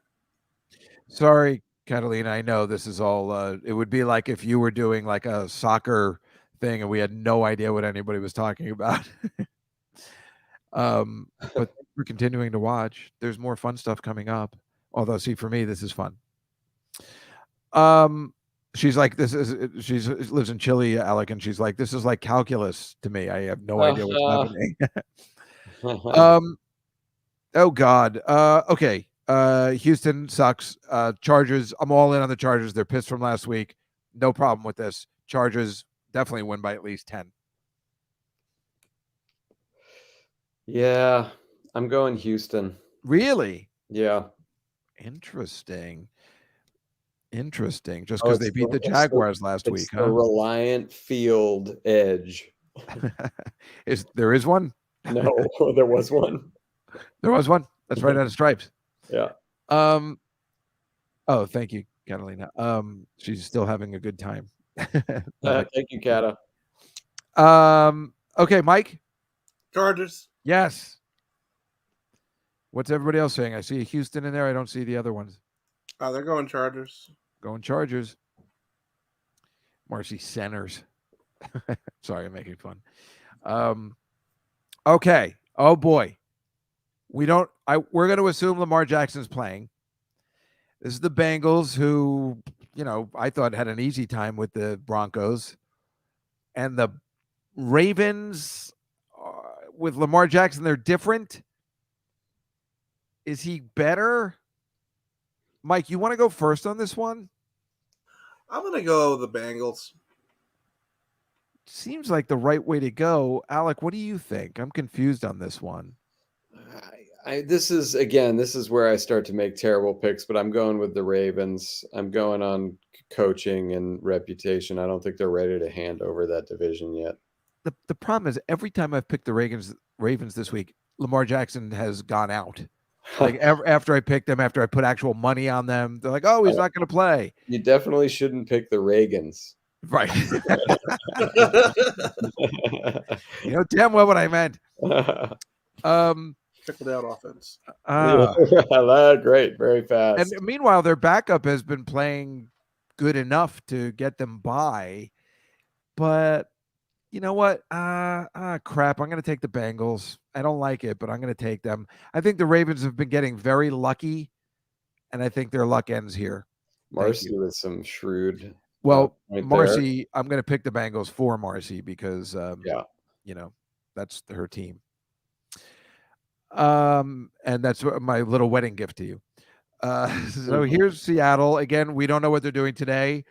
Sorry, Catalina. I know this is all. It would be like if you were doing like a soccer thing and we had no idea what anybody was talking about. But we're continuing to watch. There's more fun stuff coming up. Although, see, for me, this is fun. She's like, she lives in Chile, Alec, and she's like, this is like calculus to me. I have no idea what's happening. Oh God. Okay. Houston sucks. Chargers. I'm all in on the Chargers. They're pissed from last week. No problem with this. Chargers definitely win by at least 10. Yeah, I'm going Houston. Really? Yeah. Interesting. Just because they beat the Jaguars last week, huh? The Reliant Field edge. There is one? No, there was one. There was one. That's right out of stripes. Yeah. Oh, thank you, Catalina. She's still having a good time. Thank you, Cata. Okay, Mike. Chargers. Yes. What's everybody else saying? I see Houston in there. I don't see the other ones. They're going Chargers. Going Chargers. Marcy centers. Sorry, I'm making fun. Okay. Oh boy. We're going to assume Lamar Jackson's playing. This is the Bengals who, I thought had an easy time with the Broncos. And the Ravens with Lamar Jackson, they're different. Is he better? Mike, you want to go first on this one? I'm going to go the Bengals. Seems like the right way to go. Alec, what do you think? I'm confused on this one. This is where I start to make terrible picks, but I'm going with the Ravens. I'm going on coaching and reputation. I don't think they're ready to hand over that division yet. The problem is every time I've picked the Ravens this week, Lamar Jackson has gone out. Like after I picked them, after I put actual money on them, they're like, "Oh, he's not going to play." You definitely shouldn't pick the Reagans. Right. Damn well what I meant. Trickle down offense. Great, very fast. And meanwhile, their backup has been playing good enough to get them by. But you know what? Crap. I'm going to take the Bengals. I don't like it, but I'm going to take them. I think the Ravens have been getting very lucky, and I think their luck ends here. Marcy with some shrewd. Well, Marcy, I'm going to pick the Bengals for Marcy because, that's her team. And that's my little wedding gift to you. So here's Seattle. Again, we don't know what they're doing today.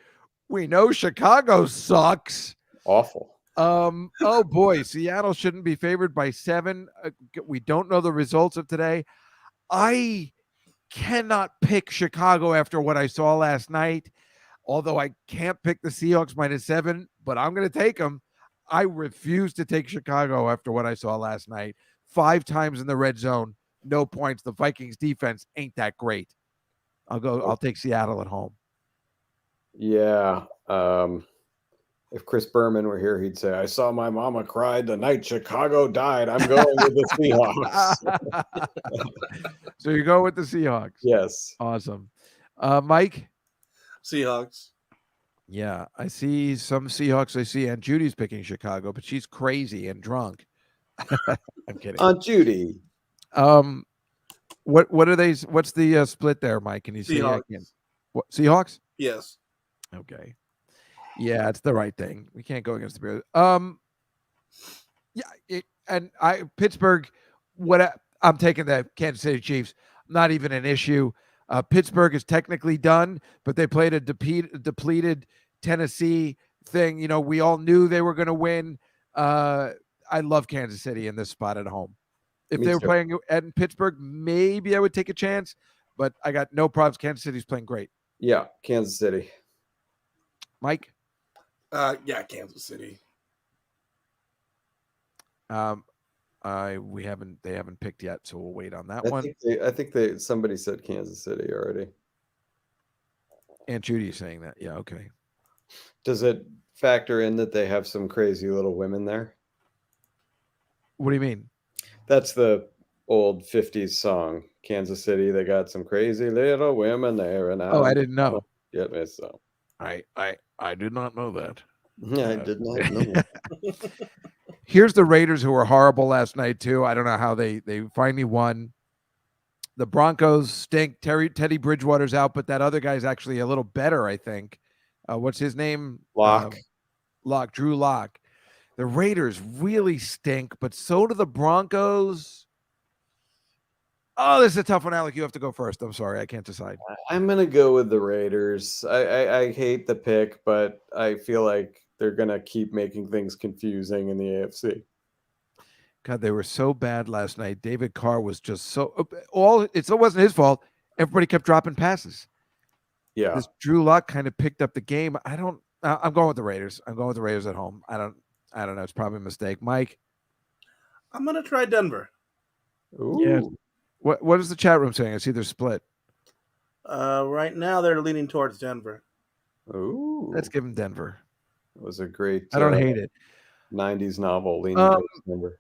We know Chicago sucks. Awful. Oh boy, Seattle shouldn't be favored by 7. We don't know the results of today. I cannot pick Chicago after what I saw last night. Although I can't pick the Seahawks -7, but I'm going to take them. I refuse to take Chicago after what I saw last night. 5 times in the red zone, no points. The Vikings defense ain't that great. I'll take Seattle at home. Yeah. If Chris Berman were here, he'd say, "I saw my mama cried the night Chicago died. I'm going with the Seahawks." So you go with the Seahawks? Yes. Awesome. Mike? Seahawks. Yeah, I see some Seahawks. I see Aunt Judy's picking Chicago, but she's crazy and drunk. I'm kidding. Aunt Judy. What are they? What's the split there, Mike? Can you see Seahawks. again? What, Seahawks? Yes. Okay. Yeah, it's the right thing. We can't go against the Bears. Pittsburgh. I'm taking the Kansas City Chiefs. Not even an issue. Pittsburgh is technically done, but they played a depleted Tennessee thing. We all knew they were going to win. I love Kansas City in this spot at home. If they were playing at Pittsburgh, maybe I would take a chance, but I got no problems. Kansas City's playing great. Yeah, Kansas City. Mike? Yeah, Kansas City. They haven't picked yet, so we'll wait on that one. I think somebody said Kansas City already. Aunt Judy is saying that. Yeah, okay. Does it factor in that they have some crazy little women there? What do you mean? That's the old 50s song, Kansas City. They got some crazy little women there. And I didn't know. Yeah, so. I did not know that. Yeah, I did not know. Here's the Raiders, who were horrible last night too. I don't know how they finally won. The Broncos stink. Teddy Bridgewater's out, but that other guy's actually a little better, I think. What's his name? Locke. Drew Lock. The Raiders really stink, but so do the Broncos. Oh, this is a tough one, Alec. You have to go first. I'm sorry. I can't decide. I'm going to go with the Raiders. I hate the pick, but I feel like they're going to keep making things confusing in the AFC. God, they were so bad last night. David Carr was just so it wasn't his fault. Everybody kept dropping passes. Yeah. This Drew Lock kind of picked up the game. I'm going with the Raiders. I'm going with the Raiders at home. I don't know. It's probably a mistake. Mike? I'm going to try Denver. Ooh. Yeah. What is the chat room saying? I see they're split. Right now, they're leaning towards Denver. Ooh, Let's give him Denver. it was a great. I don't hate it. 90s novel, Leaning Towards Denver.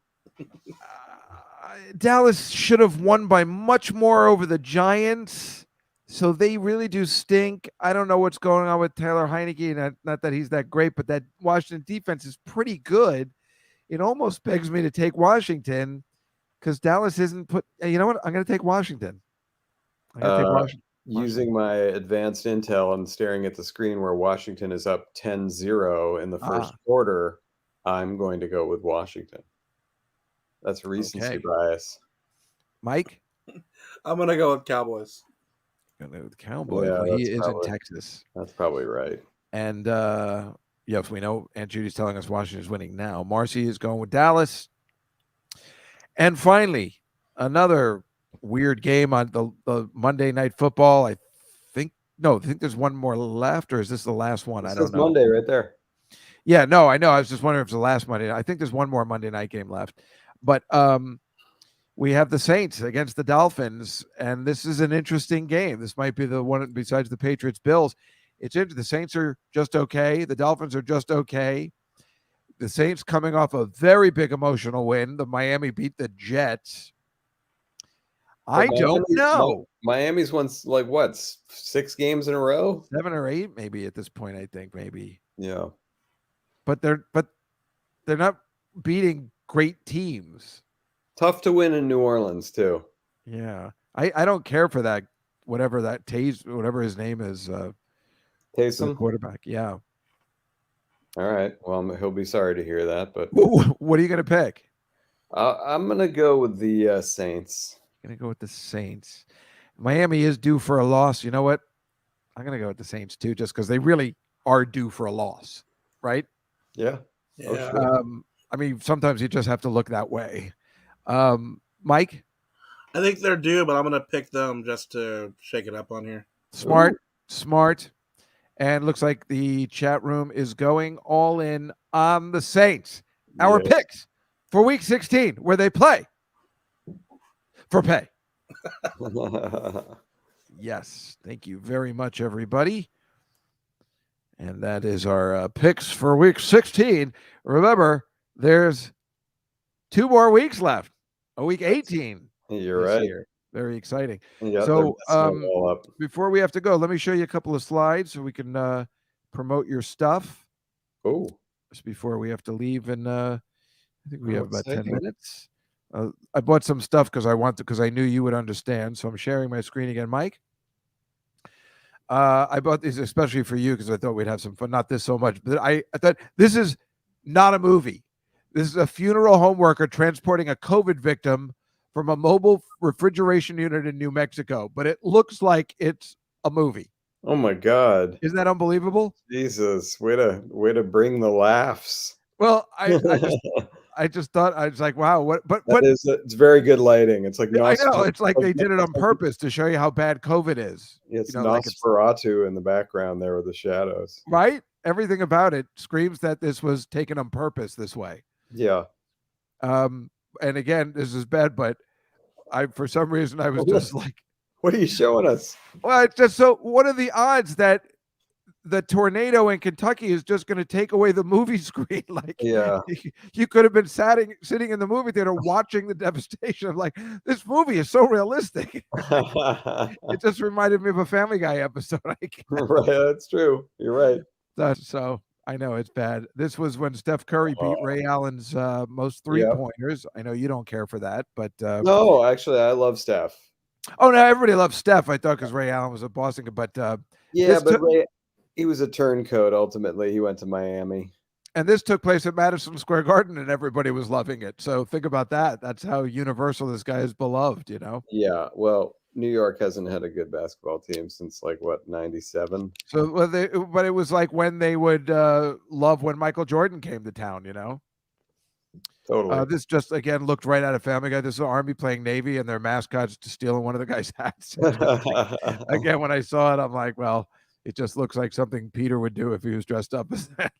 Dallas should have won by much more over the Giants, so they really do stink. I don't know what's going on with Taylor Heineke. Not that he's that great, but that Washington defense is pretty good. It almost begs me to take Washington because Dallas isn't put. You know what? I'm going to take Washington. I'm going to take Washington. Using my advanced intel and staring at the screen where Washington is up 10-0 in the first quarter, I'm going to go with Washington. That's recency bias. Mike? I'm going to go with Cowboys. Going to go with Cowboys. Yeah, Well, he is probably- in Texas. That's probably right. And yes, we know Aunt Judy's telling us Washington's winning now. Marcy is going with Dallas. And finally, another weird game on the Monday Night Football. I think there's one more left, or is this the last one? I don't know. Monday right there. Yeah, no, I know. I was just wondering if it's the last Monday. I think there's one more Monday night game left. But we have the Saints against the Dolphins, and this is an interesting game. This might be the one besides the Patriots Bills. It's interesting. The Saints are just okay. The Dolphins are just okay. The Saints coming off a very big emotional win. The Miami beat the Jets. I don't know. Miami's won like what, 6 games in a row? 7 or 8 maybe at this point, I think maybe. Yeah. But they're not beating great teams. Tough to win in New Orleans too. Yeah. I don't care for that, whatever his name is. Taysom? The quarterback. Yeah. All right. Well, he'll be sorry to hear that, but what are you going to pick? I'm going to go with the Saints. Going to go with the Saints. Miami is due for a loss. You know what? I'm going to go with the Saints too, just because they really are due for a loss, right? Yeah. Yeah. Oh, sure. I mean, sometimes you just have to look that way. Mike? I think they're due, but I'm going to pick them just to shake it up on here. Smart. And looks like the chat room is going all in on the Saints. Our picks for week 16, where they play for pay. Yes. Thank you very much, everybody. And that is our picks for week 16. Remember, there's 2 more weeks left. Week 18. You're right. Year. Very exciting. Yeah, So all up. before we have to go, let me show you a couple of slides so we can promote your stuff. Oh. Just before we have to leave, and I think we have about 10 exciting. minutes. I bought some stuff because I knew you would understand. So I'm sharing my screen again, Mike. I bought these especially for you because I thought we'd have some fun. Not this so much, but I thought this is not a movie. This is a funeral home worker transporting a COVID victim from a mobile refrigeration unit in New Mexico, but it looks like it's a movie. Oh my God. Isn't that unbelievable? Jesus. Way to bring the laughs. Well, I just thought, I was like, wow, what, but It's very good lighting. It's like I know it's like they did it on purpose to show you how bad COVID is. It's like Nosferatu in the background there with the shadows. right? Everything about it screams that this was taken on purpose this way. Yeah. And again, this is bad, but for some reason I was just like, what are you showing us? well, it's just so what are the odds that the tornado in Kentucky is just going to take away the movie screen? Like, Yeah. you could have been sitting in the movie theater watching the devastation of like, this movie is so realistic. It just reminded me of a Family Guy episode. Right, that's true. You're right. So I know it's bad. This was when Steph Curry beat Ray Allen's most 3-pointers. I know you don't care for that, but No, actually, I love Steph. oh no, everybody loves Steph. I thought because Ray Allen was a Boston, but Yeah, but he was a turncoat. Ultimately, he went to Miami. and this took place at Madison Square Garden, and everybody was loving it. So think about that. That's how universal this guy is beloved. You know. Yeah. Well, New York hasn't had a good basketball team since like what, 97? So, but it was like when they would love when Michael Jordan came to town. You know. Totally. This just again looked right out of Family Guy. This is Army playing Navy, and their mascot's stealing one of the guy's hats. Again, when I saw it, I'm like, well, it just looks like something Peter would do if he was dressed up as that.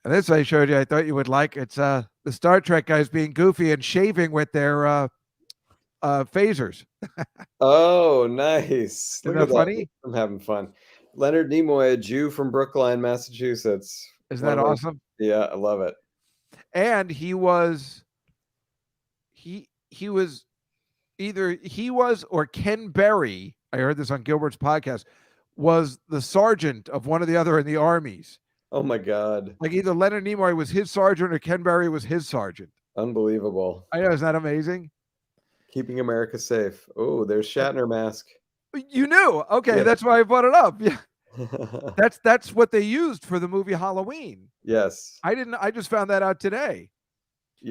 And this I showed you, I thought you would like. It's the Star Trek guys being goofy and shaving with their phasers. Oh, nice. Isn't Look that at that. funny? I'm having fun. Leonard Nimoy, a Jew from Brookline, Massachusetts. Isn't One that of my- awesome? Yeah, I love it. And he was either he was or Ken Berry, I heard this on Gilbert's podcast, was the sergeant of one or the other in the armies. Oh my God. Like either Leonard Nimoy was his sergeant or Ken Berry was his sergeant. Unbelievable. I know, isn't that amazing? Keeping America safe. Oh, there's Shatner mask. You knew. Okay, Yeah. that's why I brought it up. Yeah. That's what they used for the movie Halloween. Yes. I just found that out today.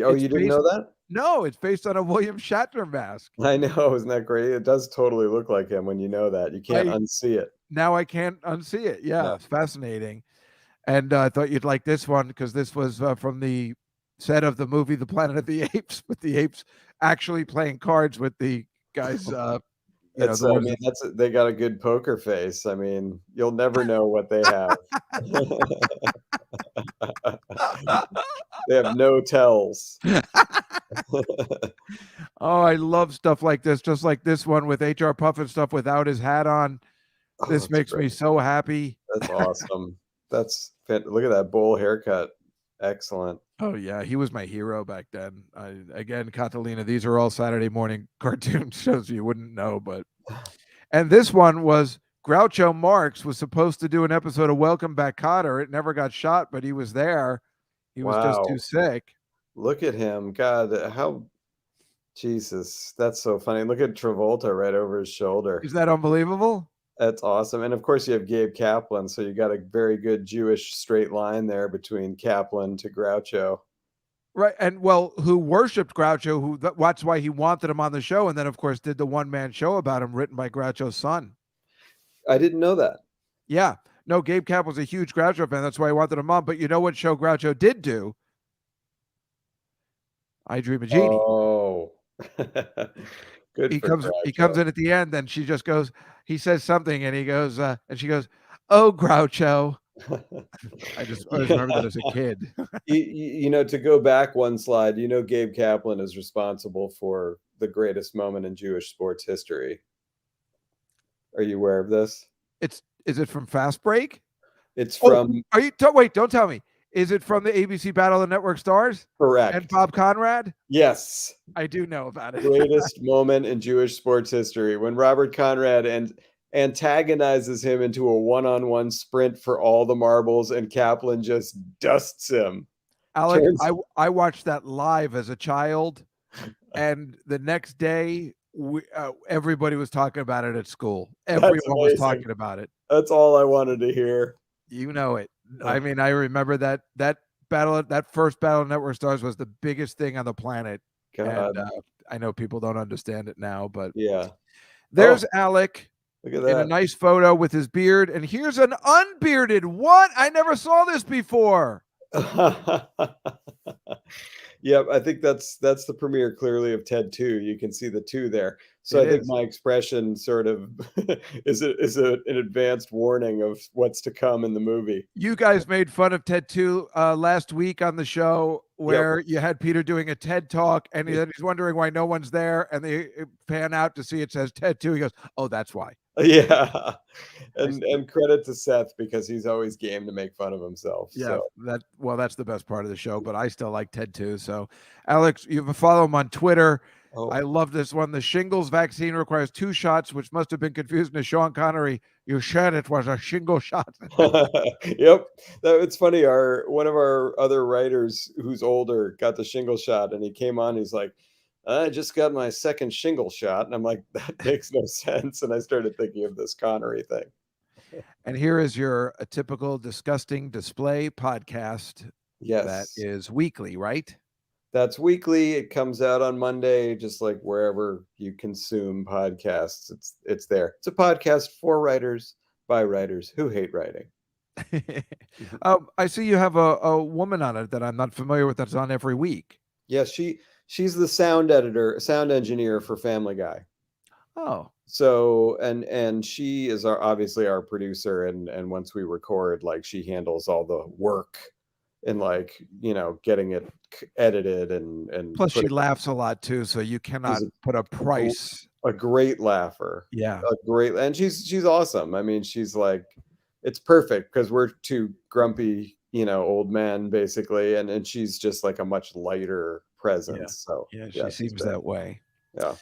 Oh, It's you didn't based- know that? No, it's based on a William Shatner mask. I know. Isn't that great? It does totally look like him when you know that. You can't unsee it. Now I can't unsee it. Yeah, No. it's fascinating. And I thought you'd like this one because this was from the set of the movie The Planet of the Apes, with the apes actually playing cards with the guys. They got a good poker face. I mean, you'll never know what they have. They have no tells. Oh, I love stuff like this, just like this one with HR Puffin stuff without his hat on. This makes me so happy. That's awesome. Look at that bowl haircut. Excellent. Oh yeah, he was my hero back then. Again, Catalina, these are all Saturday morning cartoon shows you wouldn't know, but and this one was Groucho Marx was supposed to do an episode of Welcome Back, Kotter. It never got shot, but he was there. He was just too sick. Look at him. God, how Jesus. That's so funny. Look at Travolta right over his shoulder. Is that unbelievable? That's awesome. And of course you have Gabe Kaplan, so you got a very good Jewish straight line there between Kaplan to Groucho. Right, and well, who worshipped Groucho, that's why he wanted him on the show, and then of course did the one-man show about him written by Groucho's son. I didn't know that. Yeah. No, Gabe Kaplan was a huge Groucho fan. That's why he wanted him on. But you know what show Groucho did do? I Dream of Jeannie. Oh. Good. He comes in at the end, and she just goes, he says something, and he goes, and she goes, "Oh, Groucho." I just remember that as a kid. To go back one slide, Gabe Kaplan is responsible for the greatest moment in Jewish sports history. Are you aware of this? Is it from Fast Break? It's from. Wait, don't tell me. Is it from the ABC Battle of the Network Stars? Correct. And Bob Conrad? Yes. I do know about it. Greatest moment in Jewish sports history when Robert Conrad antagonizes him into a one-on-one sprint for all the marbles, and Kaplan just dusts him. Alec, I watched that live as a child, and the next day, everybody was talking about it at school. Everyone was talking about it. That's all I wanted to hear. You know it. I mean, I remember that first Battle of Network Stars was the biggest thing on the planet. God. And I know people don't understand it now, but yeah. There's Alec. Look at that. In a nice photo with his beard, and here's an unbearded. What? I never saw this before. Yep, I think that's the premiere clearly of Ted 2. You can see the 2 there. So I think my expression sort of is an advanced warning of what's to come in the movie. You guys made fun of Ted 2 last week on the show where you had Peter doing a TED talk, and he's wondering why no one's there, and they pan out to see it says Ted 2. He goes, "Oh, that's why." Yeah, and credit to Seth because he's always game to make fun of himself. Yeah, so. that's the best part of the show, but I still like Ted too. So, Alex, you can follow him on Twitter. Oh. I love this one. The shingles vaccine requires 2 shots, which must have been confusing to Sean Connery. You said it was a shingle shot. Yep, it's funny. One of our other writers who's older got the shingle shot, and he came on. He's like, "I just got my second shingle shot," and I'm like, "That makes no sense." And I started thinking of this Connery thing. And here is your a typical disgusting display podcast. Yes, that is weekly, right? That's weekly. It comes out on Monday, just like wherever you consume podcasts. It's there. It's a podcast for writers by writers who hate writing. I see you have a woman on it that I'm not familiar with. That's on every week. Yeah, she's the sound engineer for Family Guy. Oh. So and she is obviously our producer, and once we record, like, she handles all the work in like, getting it edited and Plus, she putting- laughs a lot too, so you cannot She's put a price. a great laugher. Yeah. And she's awesome. I mean, she's like, it's perfect because we're two grumpy, old men basically, and she's just like a much lighter presence. So Yeah, she she's seems great. that way. Yeah.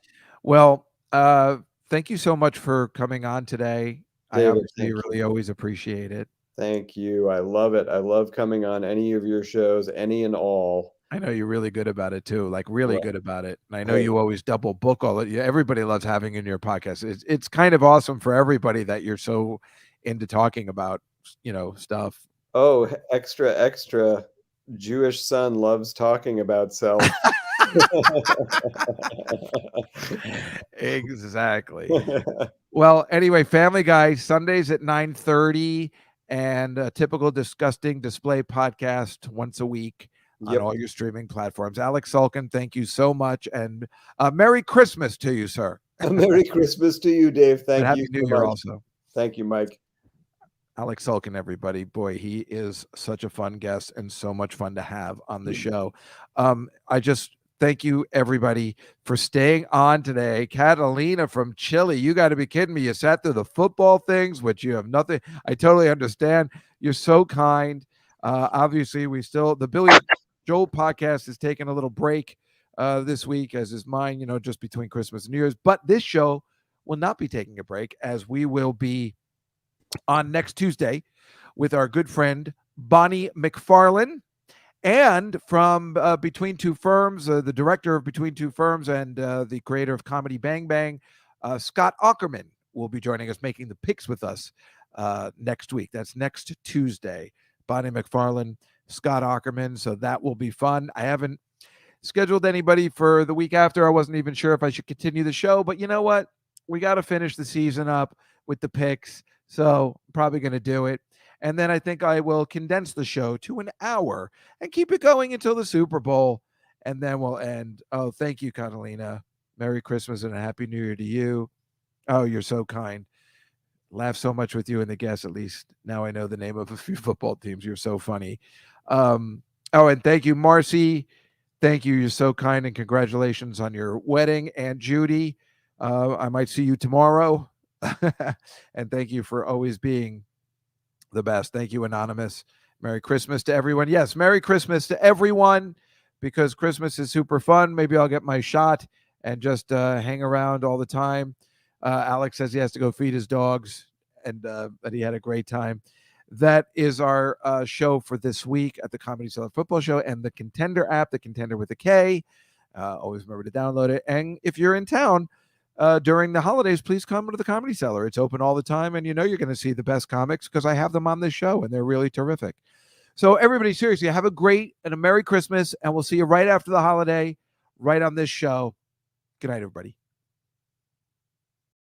Well, thank you so much for coming on today. I David, obviously thank really always appreciate it. Thank you. I love it. I love coming on any of your shows, any and all. I know you're really good about it too, like really Well, good about it. And I know hey. you always double book all of it. Everybody loves having you in your podcast. It's kind of awesome for everybody that you're so into talking about, stuff. Oh, extra. Jewish son loves talking about self. Exactly. Well, anyway, Family Guy, Sundays at 9:30, and a typical Disgusting Display podcast once a week on Yep. all your streaming platforms. Alec Sulkin, thank you so much, and Merry Christmas to you, sir. Merry Christmas to you, Dave. Thank And Happy you New so Year much. also. Thank you, Mike. Alec Sulkin, everybody. Boy, he is such a fun guest and so much fun to have on the show. I just thank you, everybody, for staying on today. Catalina from Chile, you got to be kidding me. You sat through the football things, which you have nothing. I totally understand. You're so kind. Obviously, the Billy Joel podcast is taking a little break this week, as is mine, just between Christmas and New Year's. But this show will not be taking a break, as we will be on next Tuesday with our good friend Bonnie McFarlane, and from Between Two Firms, the director of Between Two Firms and the creator of Comedy Bang Bang, Scott Aukerman will be joining us, making the picks with us next week. That's next Tuesday. Bonnie McFarlane, Scott Aukerman. So that will be fun. I haven't scheduled anybody for the week after. I wasn't even sure if I should continue the show, but you know what? We got to finish the season up with the picks. So I'm probably going to do it. And then I think I will condense the show to an hour and keep it going until the Super Bowl. And then we'll end. Oh, thank you, Catalina. Merry Christmas and a Happy New Year to you. Oh, you're so kind. Laugh so much with you and the guests. At least now I know the name of a few football teams. You're so funny. And thank you, Marcy. Thank you. You're so kind, and congratulations on your wedding. And Judy, I might see you tomorrow. And thank you for always being the best. Thank you, Anonymous. Merry Christmas to everyone. Yes, Merry Christmas to everyone, because Christmas is super fun. Maybe I'll get my shot and just hang around all the time. Alex says he has to go feed his dogs, and that he had a great time. That is our show for this week at the Comedy Cellar Football Show and the Contender app, the Contender with a K. Always remember to download it. And if you're in town during the holidays, please come to the Comedy Cellar. It's open all the time, and you're going to see the best comics because I have them on this show, and they're really terrific. So everybody, seriously, have a great and a Merry Christmas, and we'll see you right after the holiday, right on this show. Good night, everybody.